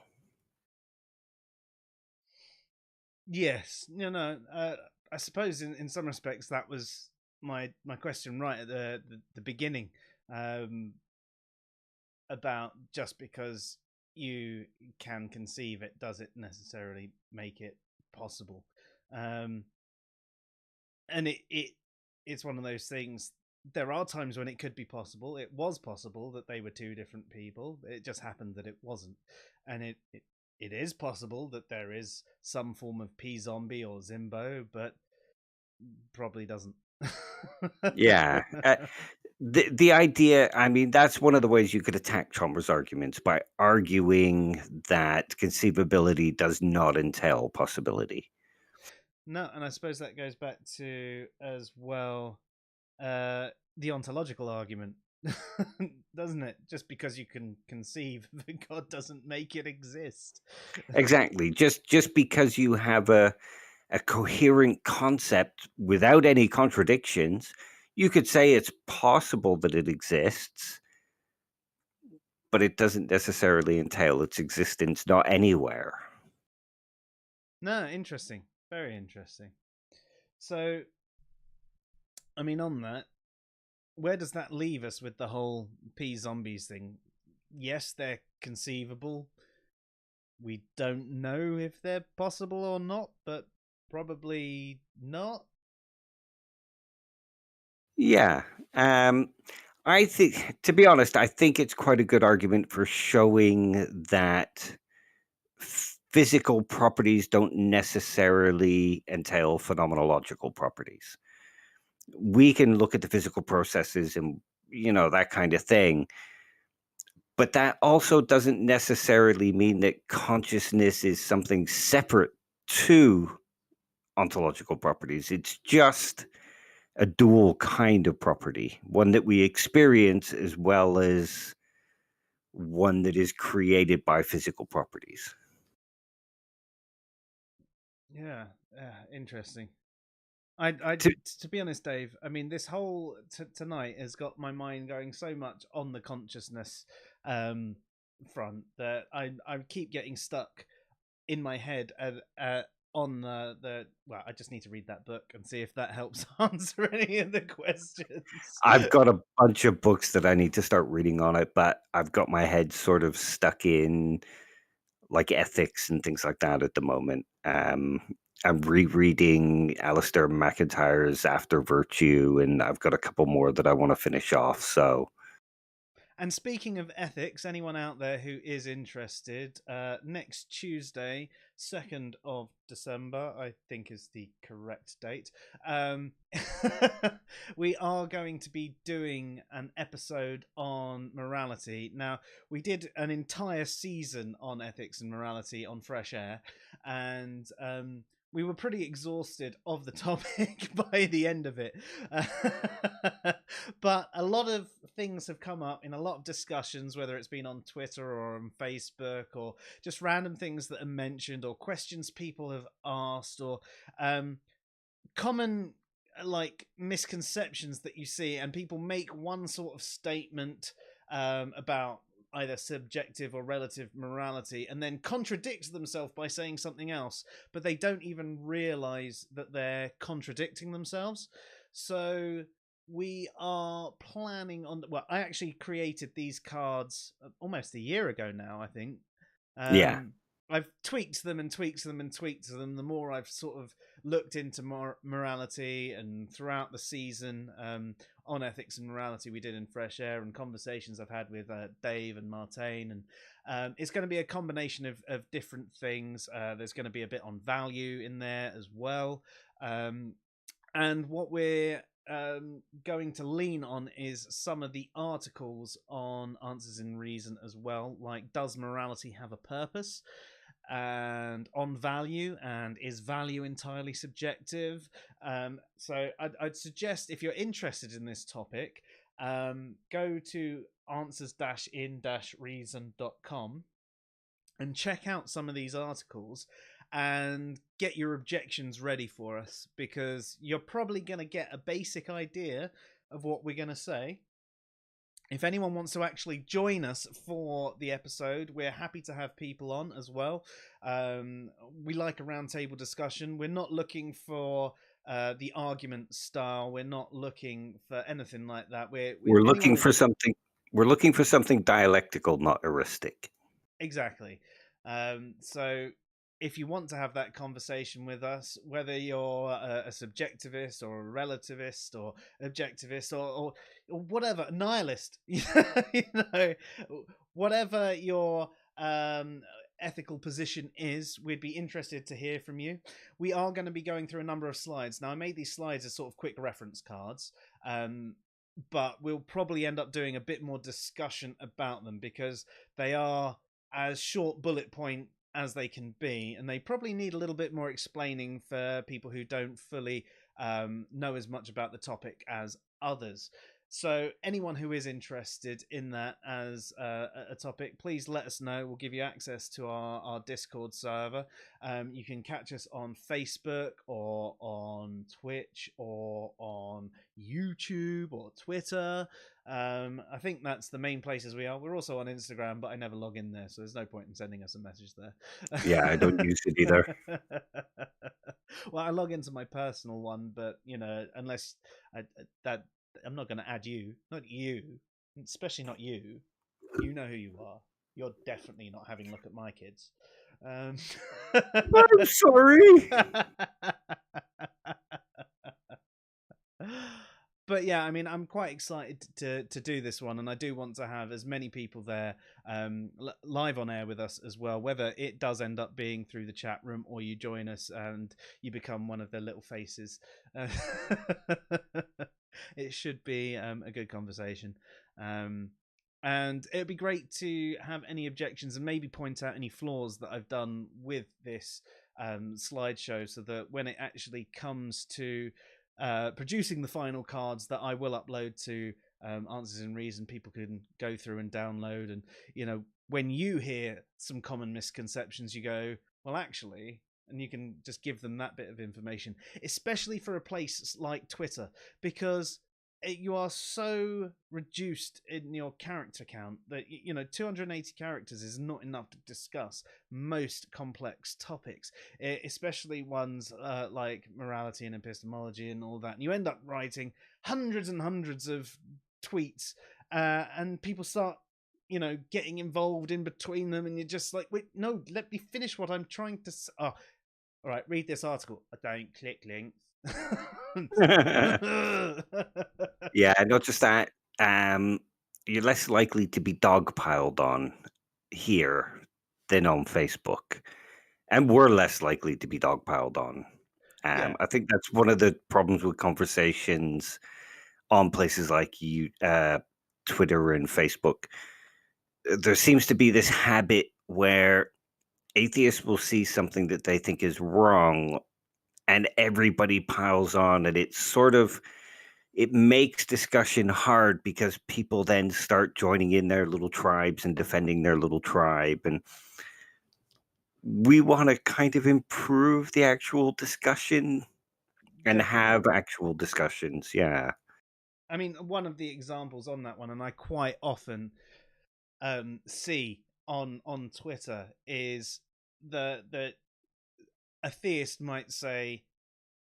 Yes, I suppose in some respects that was my question right at the beginning, about just because you can conceive it, does it necessarily make it possible? And it's one of those things. There are times when it could be possible. It was possible that they were two different people. It just happened that it wasn't, and it is possible that there is some form of p-zombie or Zimbo, but probably doesn't. Yeah. The idea, I mean, that's one of the ways you could attack Chalmers' arguments, by arguing that conceivability does not entail possibility. No, and I suppose that goes back to as well the ontological argument, doesn't it? Just because you can conceive of God doesn't make it exist. Exactly. Just because you have a coherent concept without any contradictions, you could say it's possible that it exists, but it doesn't necessarily entail its existence not anywhere. No, interesting. Very interesting. So, I mean, on that, where does that leave us with the whole p-zombies thing? Yes, they're conceivable. We don't know if they're possible or not, but probably not. Yeah. I think, to be honest, I think it's quite a good argument for showing that physical properties don't necessarily entail phenomenological properties. We can look at the physical processes and, that kind of thing. But that also doesn't necessarily mean that consciousness is something separate to ontological properties. It's just a dual kind of property, one that we experience as well as one that is created by physical properties. Yeah, interesting. I, To, to be honest, Dave, I mean, this whole tonight has got my mind going so much on the consciousness front that I keep getting stuck in my head on the. Well, I just need to read that book and see if that helps answer any of the questions. I've got a bunch of books that I need to start reading on it, but I've got my head sort of stuck in like ethics and things like that at the moment. I'm rereading Alistair McIntyre's After Virtue, and I've got a couple more that I want to finish off. So, And speaking of ethics, anyone out there who is interested, next Tuesday, 2nd of December, I think is the correct date, we are going to be doing an episode on morality. Now, we did an entire season on ethics and morality on Fresh Air, and we were pretty exhausted of the topic by the end of it. But a lot of things have come up in a lot of discussions, whether it's been on Twitter or on Facebook, or just random things that are mentioned, or questions people have asked, or common like misconceptions that you see, and people make one sort of statement about either subjective or relative morality, and then contradict themselves by saying something else, but they don't even realize that they're contradicting themselves. So we are planning on, well, I actually created these cards almost a year ago now, I think. yeah. I've tweaked them and tweaked them and tweaked them the more I've sort of looked into morality, and throughout the season on ethics and morality we did in Fresh Air, and conversations I've had with Dave and Martine, and it's going to be a combination of different things. There's going to be a bit on value in there as well, and what we're going to lean on is some of the articles on Answers in Reason as well, like does morality have a purpose, and on value, and is value entirely subjective. So I'd suggest, if you're interested in this topic, go to answers-in-reason.com and check out some of these articles and get your objections ready for us, because you're probably going to get a basic idea of what we're going to say. If anyone wants to actually join us for the episode, we're happy to have people on as well. We like a roundtable discussion. We're not looking for the argument style. We're not looking for anything like that. We're looking for something. We're looking for something dialectical, not heuristic. Exactly. So if you want to have that conversation with us, whether you're a subjectivist or a relativist or objectivist or whatever, a nihilist, you know, whatever your ethical position is, we'd be interested to hear from you. We are going to be going through a number of slides. Now, I made these slides as sort of quick reference cards, but we'll probably end up doing a bit more discussion about them, because they are as short bullet point as they can be, and they probably need a little bit more explaining for people who don't fully know as much about the topic as others. So anyone who is interested in that as a topic, please let us know. We'll give you access to our Discord server. You can catch us on Facebook or on Twitch or on YouTube or Twitter. I think that's the main places we are. We're also on Instagram, but I never log in there, so there's no point in sending us a message there. Yeah, I don't use it either. Well, I log into my personal one, but unless I'm not going to add you, not you, especially not you. You know who you are. You're definitely not having a look at my kids. I'm sorry. But yeah, I mean, I'm quite excited to do this one, and I do want to have as many people there live on air with us as well, whether it does end up being through the chat room or you join us and you become one of their little faces. It should be a good conversation. And it'd be great to have any objections and maybe point out any flaws that I've done with this slideshow, so that when it actually comes to producing the final cards that I will upload to Answers in Reason, people can go through and download. And when you hear some common misconceptions, you go, well, actually, and you can just give them that bit of information, especially for a place like Twitter, because you are so reduced in your character count that 280 characters is not enough to discuss most complex topics, especially ones like morality and epistemology and all that. And you end up writing hundreds and hundreds of tweets, and people start getting involved in between them, and you're just like, wait, no, let me finish what I'm trying to All right, read this article. I don't click links. Yeah, not just that. You're less likely to be dogpiled on here than on Facebook, and we're less likely to be dogpiled on. Yeah. I think that's one of the problems with conversations on places like Twitter and Facebook. There seems to be this habit where atheists will see something that they think is wrong, and everybody piles on, and it makes discussion hard because people then start joining in their little tribes and defending their little tribe, and we want to kind of improve the actual discussion and Definitely. have actual discussions. Yeah. I mean, one of the examples on that one, and I quite often see on Twitter, is the a theist might say,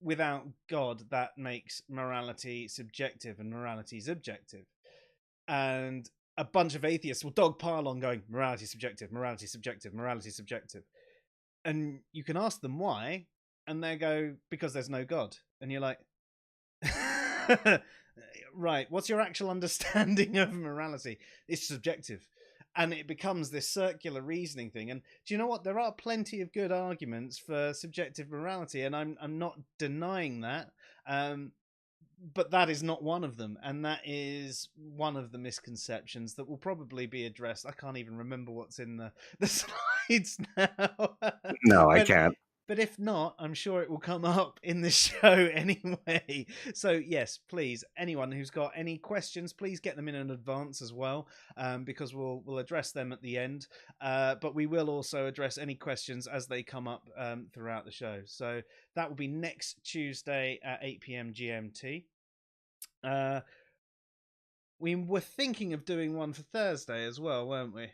without God, that makes morality subjective and morality is objective. And a bunch of atheists will dogpile on going, morality subjective, morality subjective, morality subjective. And you can ask them why, and they go, because there's no God. And you're like, right, what's your actual understanding of morality? It's subjective. And it becomes this circular reasoning thing. And do you know what? There are plenty of good arguments for subjective morality, and I'm not denying that. But that is not one of them, and that is one of the misconceptions that will probably be addressed. I can't even remember what's in the slides now. No, I but can't. but if not, I'm sure it will come up in the show anyway. So yes, please, anyone who's got any questions, please get them in advance as well, because we'll address them at the end. But we will also address any questions as they come up throughout the show. So that will be next Tuesday at 8 p.m. GMT. We were thinking of doing one for Thursday as well, weren't we?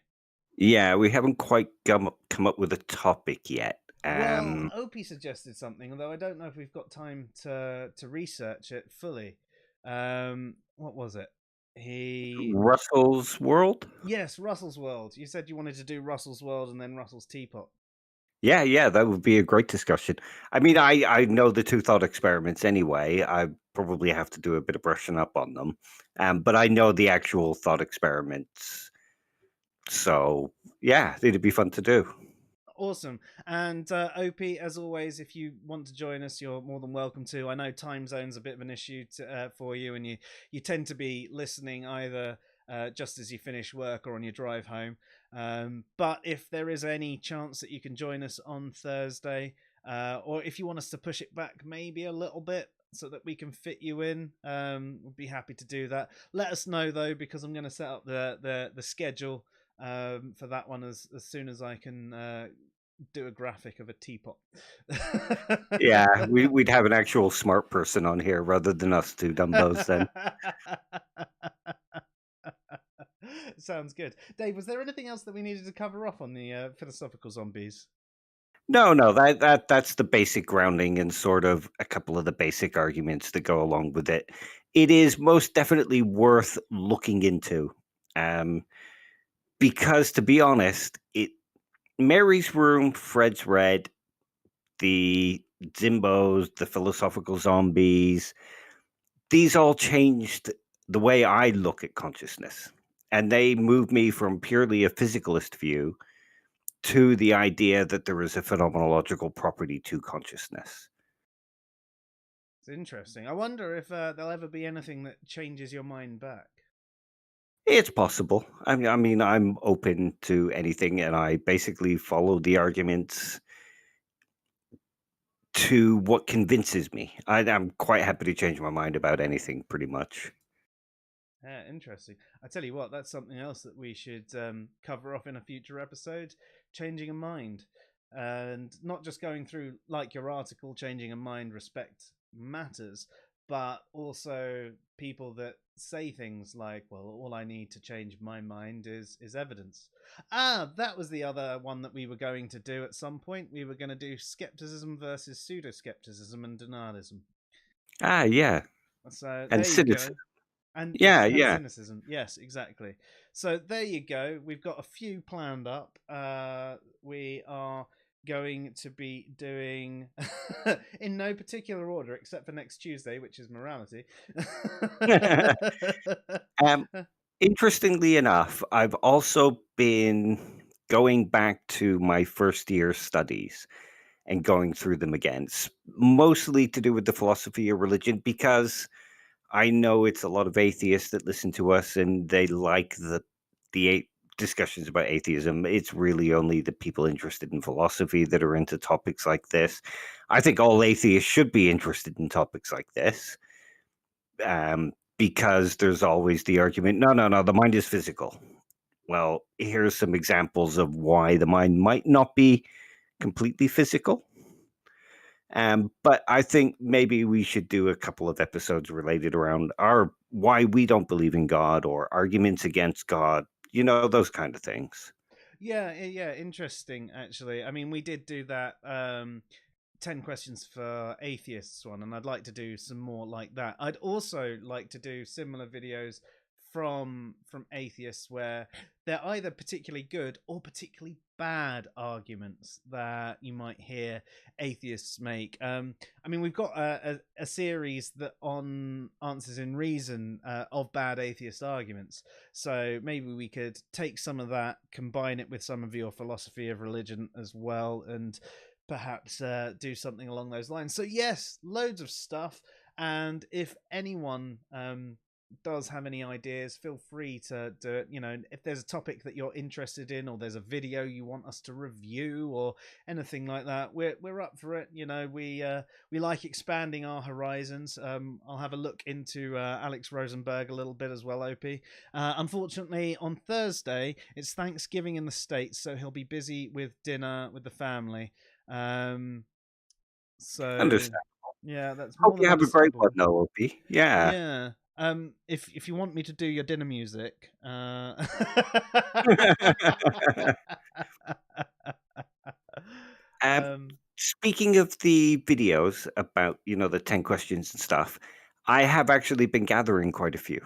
Yeah, we haven't quite come up with a topic yet. Well, Opie suggested something, although I don't know if we've got time to research it fully. What was it? Russell's World? Yes, Russell's World. You said you wanted to do Russell's World and then Russell's Teapot. Yeah, that would be a great discussion. I mean, I know the two thought experiments anyway. I probably have to do a bit of brushing up on them, but I know the actual thought experiments. So yeah, it'd be fun to do. Awesome. And OP, as always, if you want to join us, you're more than welcome to. I know time zone's a bit of an issue for you, and you tend to be listening either just as you finish work or on your drive home. But if there is any chance that you can join us on Thursday, or if you want us to push it back maybe a little bit so that we can fit you in, we'll be happy to do that. Let us know though, because I'm going to set up the schedule for that one as soon as I can do a graphic of a teapot. Yeah, we'd have an actual smart person on here rather than us two dumbos then. Sounds good. Dave, was there anything else that we needed to cover off on the philosophical zombies? No, that's the basic grounding and sort of a couple of the basic arguments that go along with it. It is most definitely worth looking into. Because to be honest, Mary's Room, Fred's Red, the Zimboes, the philosophical zombies, these all changed the way I look at consciousness. And they moved me from purely a physicalist view to the idea that there is a phenomenological property to consciousness. It's interesting. I wonder if there'll ever be anything that changes your mind back. It's possible. I mean, I'm open to anything, and I basically follow the arguments to what convinces me. I'm quite happy to change my mind about anything, pretty much. Yeah, interesting. I tell you what, that's something else that we should cover off in a future episode. Changing a mind, and not just going through like your article, changing a mind, respect matters, but also people that say things like, "Well, all I need to change my mind is evidence." That was the other one that we were going to do at some point. We were going to do skepticism versus pseudo skepticism and denialism. Yeah. So And there you go. cynicism. And Yeah, yes, and yeah. cynicism. Yes, exactly. So there you go. We've got a few planned up. We are going to be doing in no particular order except for next Tuesday, which is morality. Um, Interestingly enough, I've also been going back to my first year studies and going through them again, mostly to do with the philosophy of religion, because I know it's a lot of atheists that listen to us and they like the discussions about atheism. It's really only the people interested in philosophy that are into topics like this. I think all atheists should be interested in topics like this, because there's always the argument, no, the mind is physical. Well, here's some examples of why the mind might not be completely physical. But I think maybe we should do a couple of episodes related around our why we don't believe in God or arguments against God, those kind of things. Yeah, interesting actually. I mean, we did do that 10 questions for atheists one, and I'd like to do some more like that. I'd also like to do similar videos from atheists where they're either particularly good or particularly bad arguments that you might hear atheists make. I mean, we've got a series that on Answers in Reason of bad atheist arguments, so maybe we could take some of that, combine it with some of your philosophy of religion as well, and perhaps do something along those lines. So yes, loads of stuff, and if anyone does have any ideas, feel free to do it. If there's a topic that you're interested in, or there's a video you want us to review, or anything like that, we're up for it. We like expanding our horizons. I'll have a look into Alex Rosenberg a little bit as well, OP. Unfortunately, on Thursday it's Thanksgiving in the States, so he'll be busy with dinner with the family. So Understand. yeah, that's Hope more you than have a great one, understandable. though, Opie. Yeah. Yeah. If you want me to do your dinner music, Um, Speaking of the videos about, the 10 questions and stuff, I have actually been gathering quite a few.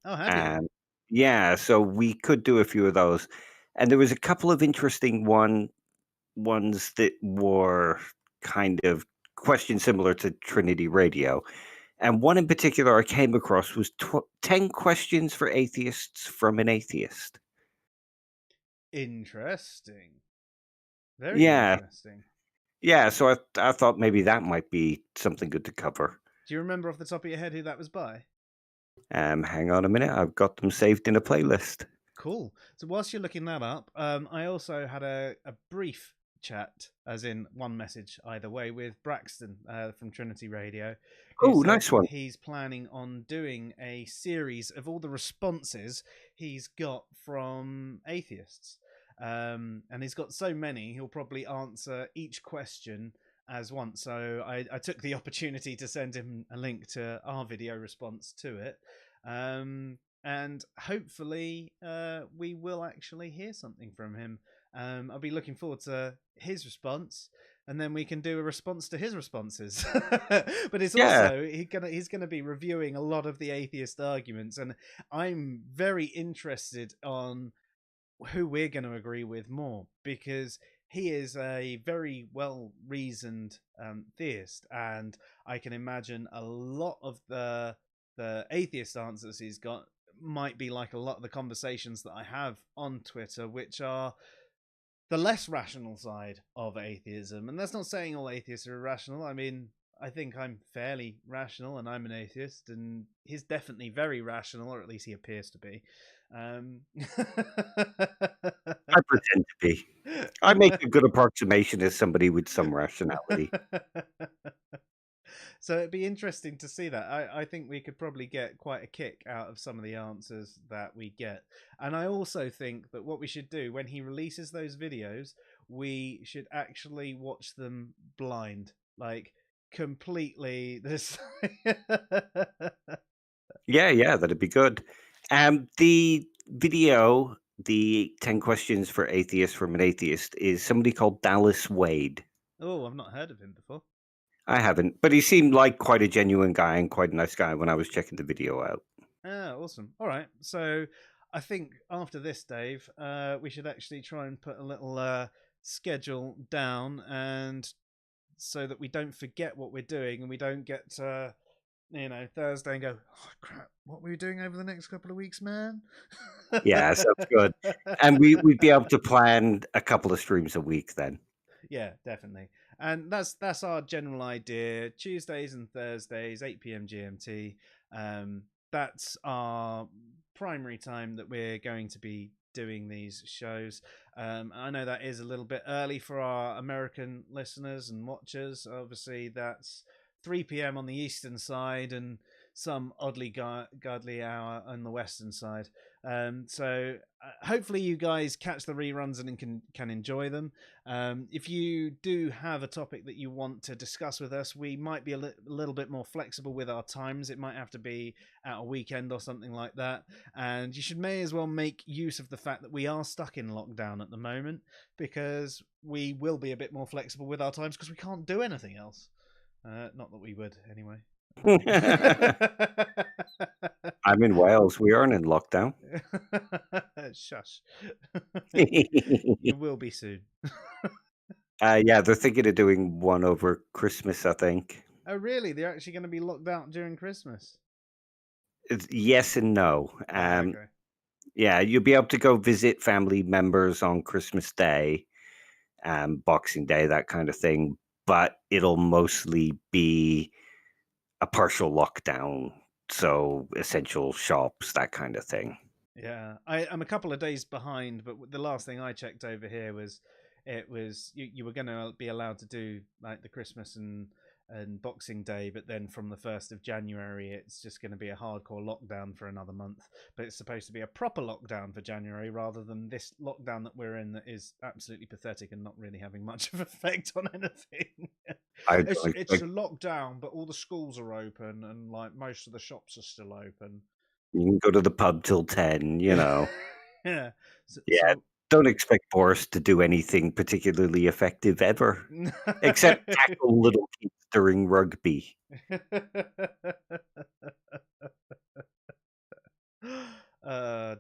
oh, have you? Yeah, so we could do a few of those. And there was a couple of interesting ones that were kind of questions similar to Trinity Radio. And one in particular I came across was 10 questions for atheists from an atheist. Interesting. Very Yeah. interesting. Yeah, so I thought maybe that might be something good to cover. Do you remember off the top of your head who that was by? Hang on a minute, I've got them saved in a playlist. Cool. So whilst you're looking that up, I also had a brief chat, as in one message either way, with Braxton from Trinity Radio. Oh, nice one. He's planning on doing a series of all the responses he's got from atheists. And he's got so many, he'll probably answer each question as one. So I took the opportunity to send him a link to our video response to it. And hopefully we will actually hear something from him. I'll be looking forward to his response, and then we can do a response to his responses. But it's also he's gonna be reviewing a lot of the atheist arguments, and I'm very interested on who we're going to agree with more, because he is a very well reasoned theist, and I can imagine a lot of the atheist answers he's got might be like a lot of the conversations that I have on Twitter, which are the less rational side of atheism. And that's not saying all atheists are irrational. I mean, I think I'm fairly rational, and I'm an atheist, and he's definitely very rational, or at least he appears to be. I pretend to be. I make a good approximation as somebody with some rationality. So it'd be interesting to see that. I think we could probably get quite a kick out of some of the answers that we get. And I also think that what we should do when he releases those videos, we should actually watch them blind, like completely this. Yeah, that'd be good. The video, the 10 questions for atheists from an atheist, is somebody called Dallas Wade. Oh, I've not heard of him before. I haven't, but he seemed like quite a genuine guy and quite a nice guy when I was checking the video out. Ah, awesome. All right. So I think after this, Dave, we should actually try and put a little schedule down, and so that we don't forget what we're doing and we don't get to, Thursday and go, oh crap, what were we doing over the next couple of weeks, man? Yeah, sounds good. And we'd be able to plan a couple of streams a week then. Yeah, definitely. And that's our general idea. Tuesdays and Thursdays, 8 p.m. GMT. That's our primary time that we're going to be doing these shows. I know that is a little bit early for our American listeners and watchers. Obviously, that's 3 p.m. on the eastern side and some oddly godly hour on the western side. So hopefully you guys catch the reruns and can enjoy them. If you do have a topic that you want to discuss with us, we might be a little bit more flexible with our times. It might have to be at a weekend or something like that. And you may as well make use of the fact that we are stuck in lockdown at the moment, because we will be a bit more flexible with our times because we can't do anything else. Not that we would, anyway. I'm in Wales. We aren't in lockdown. Shush. You will be soon. Yeah, they're thinking of doing one over Christmas, I think. Oh, really? They're actually going to be locked out during Christmas? It's yes and no. Okay. Yeah, you'll be able to go visit family members on Christmas Day, Boxing Day, that kind of thing. But it'll mostly be a partial lockdown. So essential shops, that kind of thing. Yeah, I'm a couple of days behind, but the last thing I checked over here was you were going to be allowed to do like the Christmas and Boxing Day, but then from the 1st of January it's just going to be a hardcore lockdown for another month. But it's supposed to be a proper lockdown for January rather than this lockdown that we're in that is absolutely pathetic and not really having much of effect on anything. It's a lockdown, but all the schools are open and like most of the shops are still open. You can go to the pub till 10, Yeah. Yeah. Don't expect Boris to do anything particularly effective ever, except tackle little kids during rugby.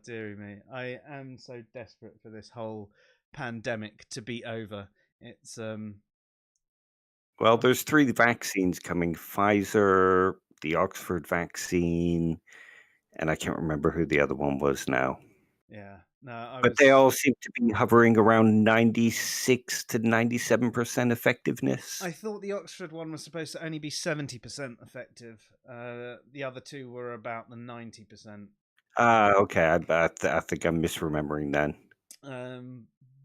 Dearie me. I am so desperate for this whole pandemic to be over. It's Well, there's 3 vaccines coming: Pfizer, the Oxford vaccine, and I can't remember who the other one was now. Yeah. No, But they all seem to be hovering around 96 to 97% effectiveness. I thought the Oxford one was supposed to only be 70% effective. The other 2 were about the 90%. Okay. I think I'm misremembering then.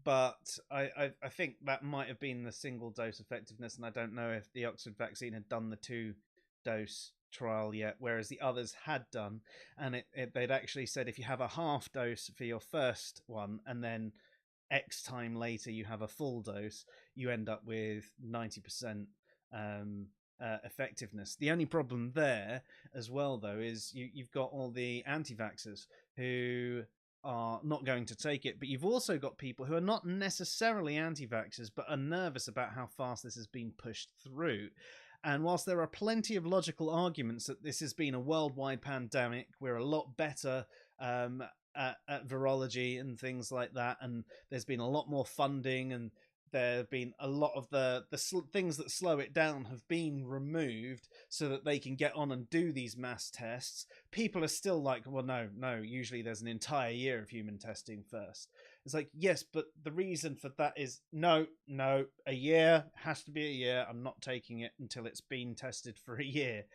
But I think that might have been the single dose effectiveness, and I don't know if the Oxford vaccine had done the 2-dose trial yet, whereas the others had done, and they'd actually said if you have a half dose for your first one and then X time later you have a full dose, you end up with 90% effectiveness. The only problem there as well, though, is you've got all the anti-vaxxers who are not going to take it, but you've also got people who are not necessarily anti-vaxxers but are nervous about how fast this has been pushed through. And whilst there are plenty of logical arguments that this has been a worldwide pandemic, we're a lot better at virology and things like that, and there's been a lot more funding, and there have been a lot of the things that slow it down have been removed so that they can get on and do these mass tests. People are still like, well, no, usually there's an entire year of human testing first. It's like, yes, but the reason for that is no, a year has to be a year. I'm not taking it until it's been tested for a year.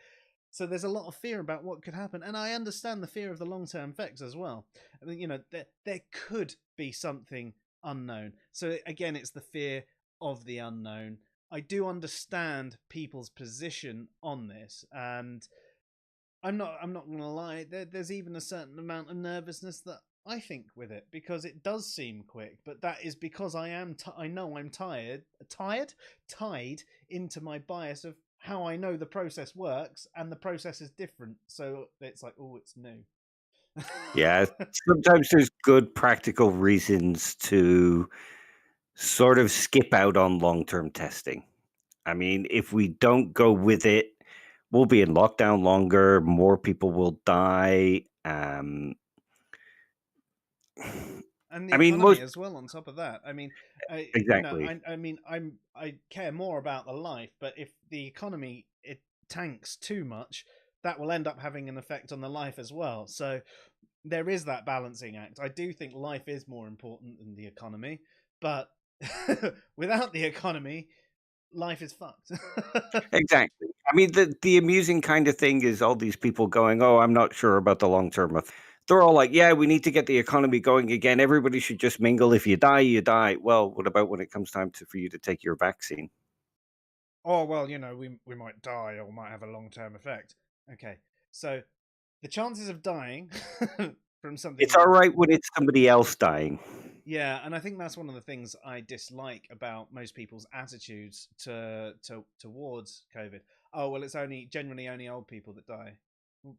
So there's a lot of fear about what could happen, and I understand the fear of the long-term effects as well. I mean, there could be something unknown. So again, it's the fear of the unknown. I do understand people's position on this, and I'm not gonna lie. There's even a certain amount of nervousness that I think with it, because it does seem quick, but that is because I know I'm tied into my bias of how I know the process works, and the process is different. So it's like, oh, it's new. Yeah, sometimes there's good practical reasons to sort of skip out on long-term testing. I mean, if we don't go with it, we'll be in lockdown longer, more people will die. And and the I mean, economy most as well. On top of that, I mean, exactly. I mean, I care more about the life, but if the economy it tanks too much, that will end up having an effect on the life as well. So there is that balancing act. I do think life is more important than the economy, but without the economy, life is fucked. Exactly. I mean, the amusing kind of thing is all these people going, "Oh, I'm not sure about the long term." They're all like, "Yeah, we need to get the economy going again. Everybody should just mingle. If you die, you die." Well, what about when it comes time for you to take your vaccine? Oh well, we might die or might have a long term effect. Okay, so the chances of dying from something It's all like right when it's somebody else dying. yeah, and I think that's one of the things I dislike about most people's attitudes towards COVID. Oh well, it's only generally only old people that die.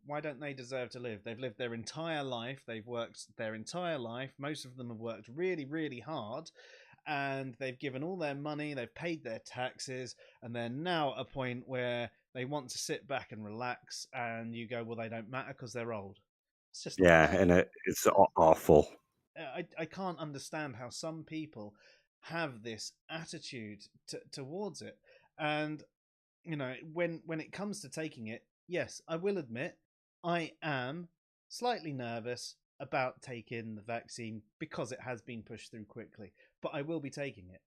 Why don't they deserve to live? They've lived their entire life. They've worked their entire life. Most of them have worked really, really hard, and they've given all their money. They've paid their taxes, and they're now at a point where they want to sit back and relax. And you go, well, they don't matter because they're old. It's just not Yeah, fair. and it's awful. I can't understand how some people have this attitude towards it. And when it comes to taking it, yes, I will admit I am slightly nervous about taking the vaccine because it has been pushed through quickly, but I will be taking it.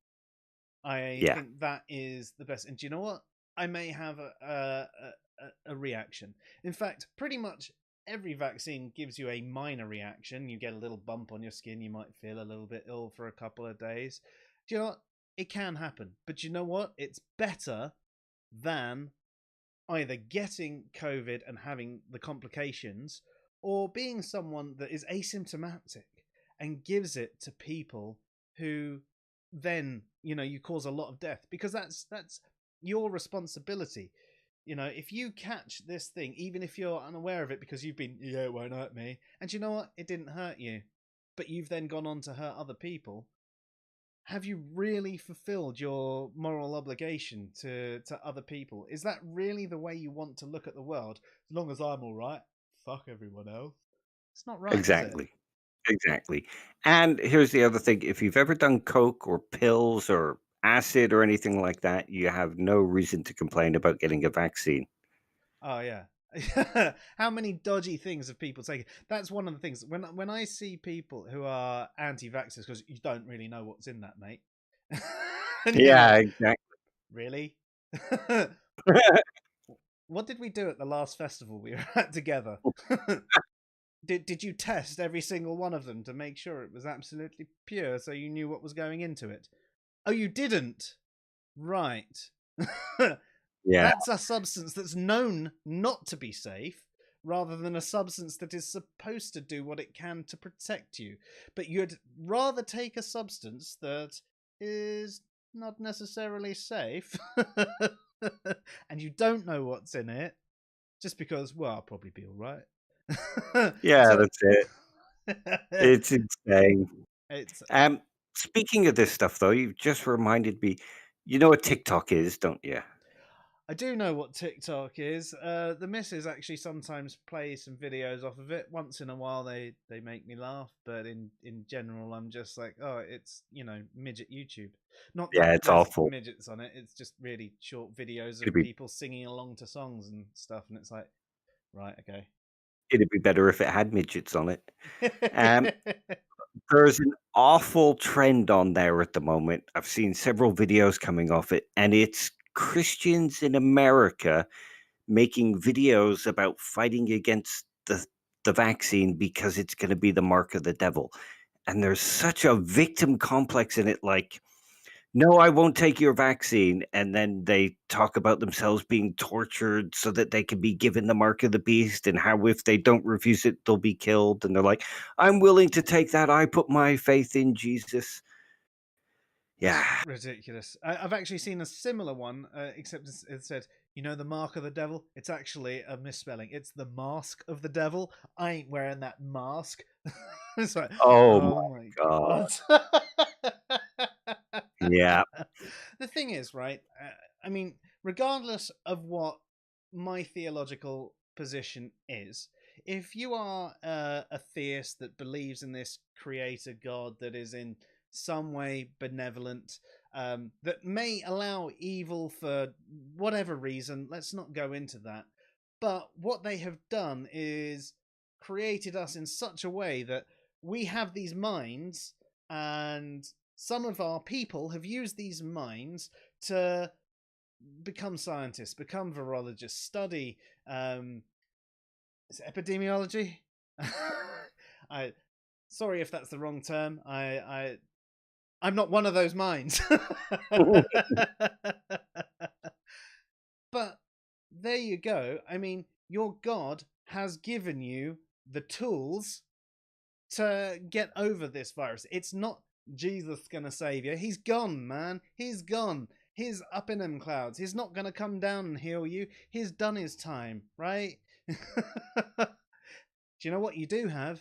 I Yeah, think that is the best. And do you know what? I may have a reaction. In fact, pretty much every vaccine gives you a minor reaction. You get a little bump on your skin. You might feel a little bit ill for a couple of days. Do you know what? It can happen. But you know what? It's better than either getting COVID and having the complications or being someone that is asymptomatic and gives it to people who then you cause a lot of death, because that's your responsibility. If you catch this thing, even if you're unaware of it because you've been, yeah, it won't hurt me, and you know what, it didn't hurt you, but you've then gone on to hurt other people, have you really fulfilled your moral obligation to other people? Is that really the way you want to look at the world? As long as I'm all right, fuck everyone else. It's not right, is it? exactly. Exactly. And here's the other thing. If you've ever done coke or pills or acid or anything like that, you have no reason to complain about getting a vaccine. Oh yeah. How many dodgy things have people taken? That's one of the things when I see people who are anti-vaxxers, because you don't really know what's in that, mate. And you're Yeah, like, exactly. really? What did we do at the last festival we were at together? Did you test every single one of them to make sure it was absolutely pure, so you knew what was going into it? Oh, you didn't? Right. Yeah, That's a substance that's known not to be safe, rather than a substance that is supposed to do what it can to protect you. But you'd rather take a substance that is not necessarily safe and you don't know what's in it, just because, well, I'll probably be all right. yeah, So that's it. It's insane. it's Um, Speaking of this stuff, though, you've just reminded me. You know what TikTok is, don't you? I do know what TikTok is. The missus actually sometimes plays some videos off of it. Once in a while, they make me laugh, but in general, I'm just like, oh, it's midget YouTube. Not that Yeah, it's there's awful. midgets on it. It's just really short videos It'd of be people singing along to songs and stuff, and it's like, right, okay. it'd be better if it had midgets on it. Um, there's an awful trend on there at the moment. I've seen several videos coming off it, and it's Christians in America making videos about fighting against the vaccine because it's going to be the mark of the devil. And there's such a victim complex in it, like, no, I won't take your vaccine. And then they talk about themselves being tortured so that they can be given the mark of the beast, and how if they don't refuse it, they'll be killed. And they're like, I'm willing to take that. I put my faith in Jesus. It's Yeah. ridiculous. I've actually seen a similar one, except it said, the mark of the devil? It's actually a misspelling. It's the mask of the devil. I ain't wearing that mask. It's like, Oh oh my my God. god. Yeah. The thing is, right? I mean, regardless of what my theological position is, if you are a theist that believes in this creator God that is in some way benevolent, that may allow evil for whatever reason, let's not go into that. But what they have done is created us in such a way that we have these minds, and some of our people have used these minds to become scientists, become virologists, study is it epidemiology? I sorry if that's the wrong term. I'm not one of those minds. But there you go. I mean, your God has given you the tools to get over this virus. It's not Jesus gonna save you. He's gone, man. He's gone. He's up in them clouds. He's not gonna come down and heal you. He's done his time, right? Do you know what you do have?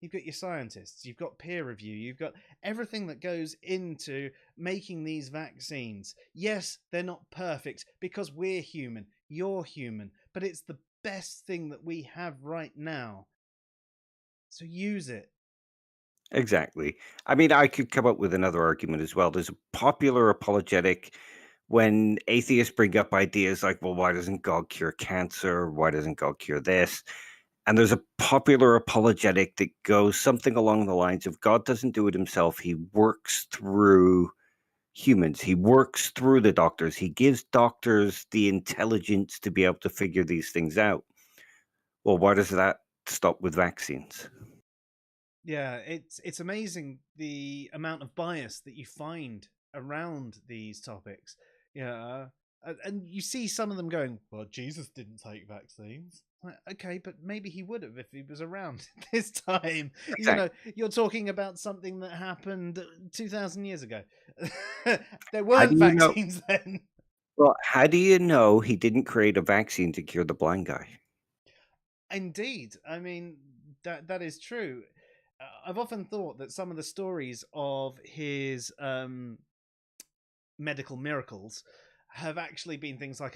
You've got your scientists, you've got peer review, you've got everything that goes into making these vaccines. Yes, they're not perfect because we're human, you're human, but it's the best thing that we have right now. So use it. Exactly. I mean, I could come up with another argument as well. There's a popular apologetic when atheists bring up ideas like, well, why doesn't God cure cancer? Why doesn't God cure this? And there's a popular apologetic that goes something along the lines of God doesn't do it himself. He works through humans. He works through the doctors. He gives doctors the intelligence to be able to figure these things out. Well, why does that stop with vaccines? Yeah, it's amazing the amount of bias that you find around these topics. Yeah, and you see some of them going, "Well, Jesus didn't take vaccines." Like, okay, but maybe he would have if he was around this time. You know, you're talking about something that happened 2,000 years ago. There How do weren't you know? vaccines then. Well, how do you know he didn't create a vaccine to cure the blind guy? Indeed, I mean that is true. I've often thought that some of the stories of his medical miracles have actually been things like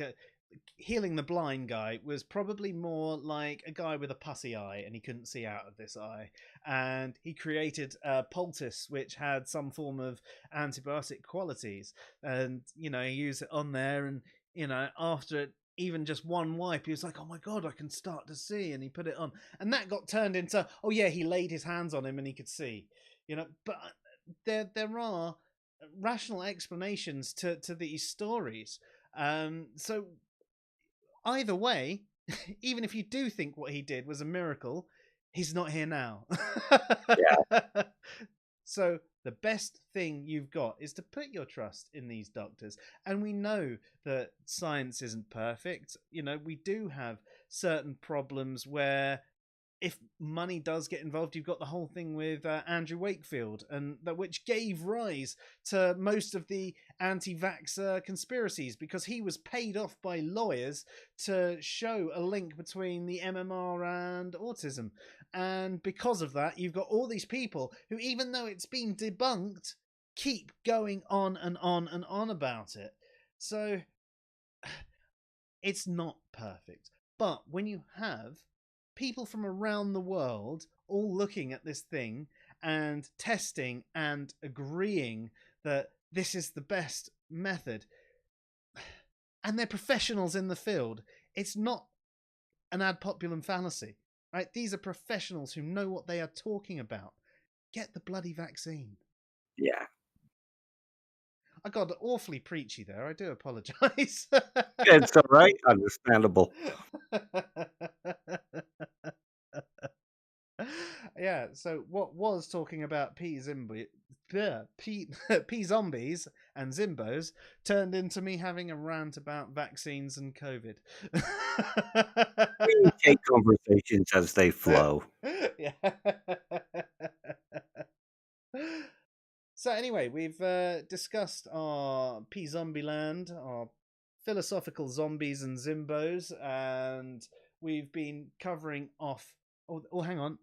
healing the blind guy was probably more like a guy with a pussy eye and he couldn't see out of this eye, and he created a poultice which had some form of antibiotic qualities, and he used it on there, and after even just one wipe he was like, oh my god, I can start to see, and he put it on, and that got turned into, oh yeah, he laid his hands on him and he could see. But there are rational explanations to these stories. So either way, even if you do think what he did was a miracle, he's not here now. Yeah. So the best thing you've got is to put your trust in these doctors. And we know that science isn't perfect. We do have certain problems where if money does get involved, you've got the whole thing with Andrew Wakefield, and that which gave rise to most of the anti-vaxxer conspiracies, because he was paid off by lawyers to show a link between the MMR and autism. And because of that, you've got all these people who, even though it's been debunked, keep going on and on and on about it. So it's not perfect. But when you have people from around the world all looking at this thing and testing and agreeing that this is the best method, and they're professionals in the field, it's not an ad populum fallacy, right? These are professionals who know what they are talking about. Get the bloody vaccine. Yeah. I got awfully preachy there. I do apologize. It's all right. Understandable. Yeah, so what was talking about p-Zombies and Zimboes turned into me having a rant about vaccines and COVID. We take conversations as they flow. Yeah. So anyway, we've discussed our p-Zombieland, our philosophical zombies and Zimboes, and we've been covering off. Oh, hang on.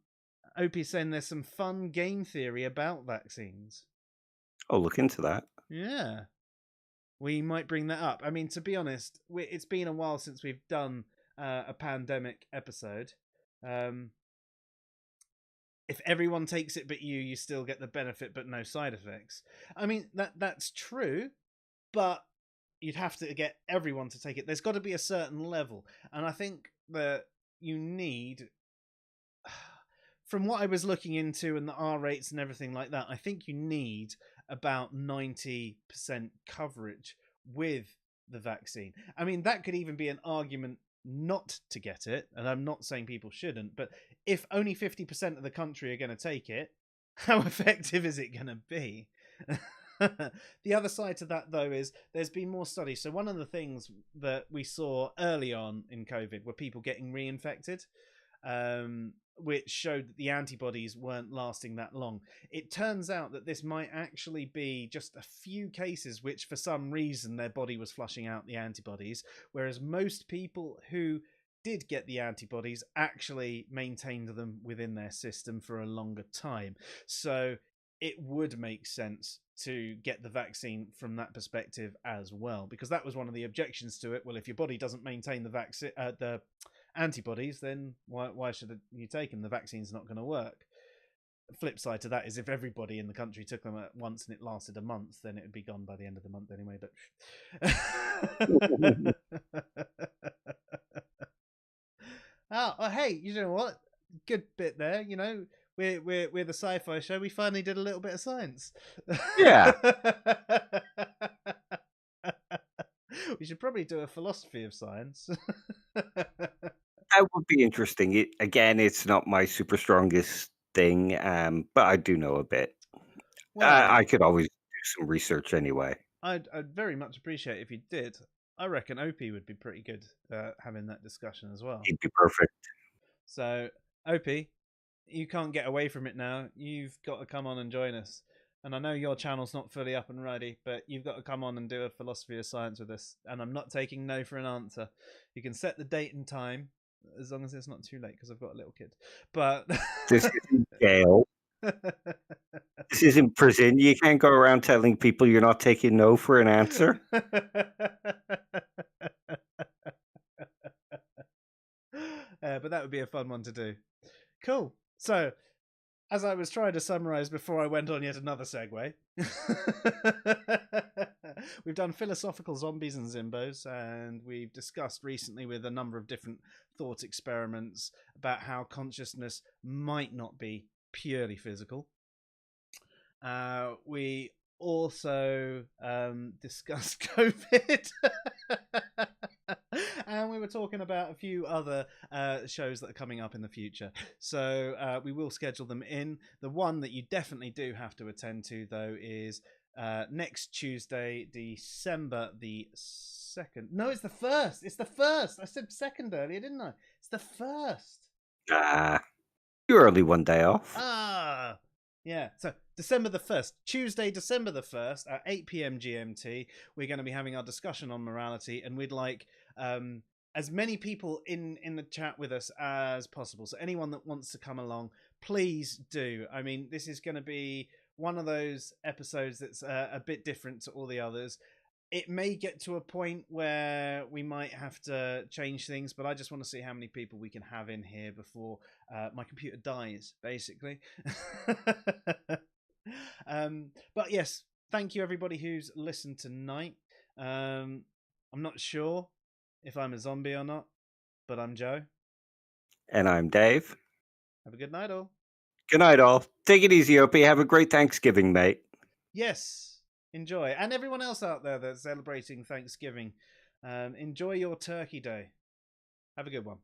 Opie's saying there's some fun game theory about vaccines. Oh, look into that. Yeah. We might bring that up. I mean, to be honest, it's been a while since we've done a pandemic episode. if everyone takes it but you still get the benefit but no side effects. I mean, that's true, but you'd have to get everyone to take it. There's got to be a certain level, and I think that you need, from what I was looking into and the R rates and everything like that, I think you need about 90% coverage with the vaccine. I mean, that could even be an argument not to get it, and I'm not saying people shouldn't, but if only 50% of the country are going to take it, how effective is it going to be? The other side to that, though, is there's been more studies. So one of the things that we saw early on in COVID were people getting reinfected, which showed that the antibodies weren't lasting that long. It turns out that this might actually be just a few cases which, for some reason, their body was flushing out the antibodies, whereas most people who did get the antibodies actually maintained them within their system for a longer time. So it would make sense to get the vaccine from that perspective as well, because that was one of the objections to it. Well, if your body doesn't maintain the vaccine, the antibodies, then why should you take them? The vaccine's not going to work. The flip side to that is if everybody in the country took them at once and it lasted a month, then it would be gone by the end of the month anyway. But oh, hey, you know what? Good bit there. You know, we're the SciPhi show. We finally did a little bit of science. Yeah. We should probably do a philosophy of science. That would be interesting. Again, it's not my super strongest thing, but I do know a bit. Well, I could always do some research anyway. I'd very much appreciate it if you did. I reckon Opie would be pretty good having that discussion as well. It'd be perfect. So, Opie, you can't get away from it now. You've got to come on and join us. And I know your channel's not fully up and ready, but you've got to come on and do a philosophy of science with us. And I'm not taking no for an answer. You can set the date and time, as long as it's not too late, because I've got a little kid. But This isn't jail. This isn't prison. You can't go around telling people you're not taking no for an answer. But that would be a fun one to do. Cool. So, as I was trying to summarize before I went on yet another segue, we've done philosophical zombies and Zimboes, and we've discussed recently with a number of different thought experiments about how consciousness might not be purely physical. We also discussed COVID. And we were talking about a few other shows that are coming up in the future. So we will schedule them in. The one that you definitely do have to attend to, though, is next Tuesday, December the 2nd. No, it's the 1st. It's the 1st. I said 2nd earlier, didn't I? It's the 1st. You're only one day off. Yeah, so December the 1st, Tuesday, December the 1st at 8 p.m. GMT, we're going to be having our discussion on morality, and we'd like as many people in the chat with us as possible. So anyone that wants to come along, please do. I mean, this is going to be one of those episodes that's a bit different to all the others. It may get to a point where we might have to change things, but I just want to see how many people we can have in here before my computer dies, basically. But yes, thank you everybody who's listened tonight. I'm not sure if I'm a zombie or not, but I'm Joe. And I'm Dave. Have a good night, all. Good night, all. Take it easy, Opie. Have a great Thanksgiving, mate. Yes. Enjoy. And everyone else out there that's celebrating Thanksgiving, enjoy your Turkey Day. Have a good one.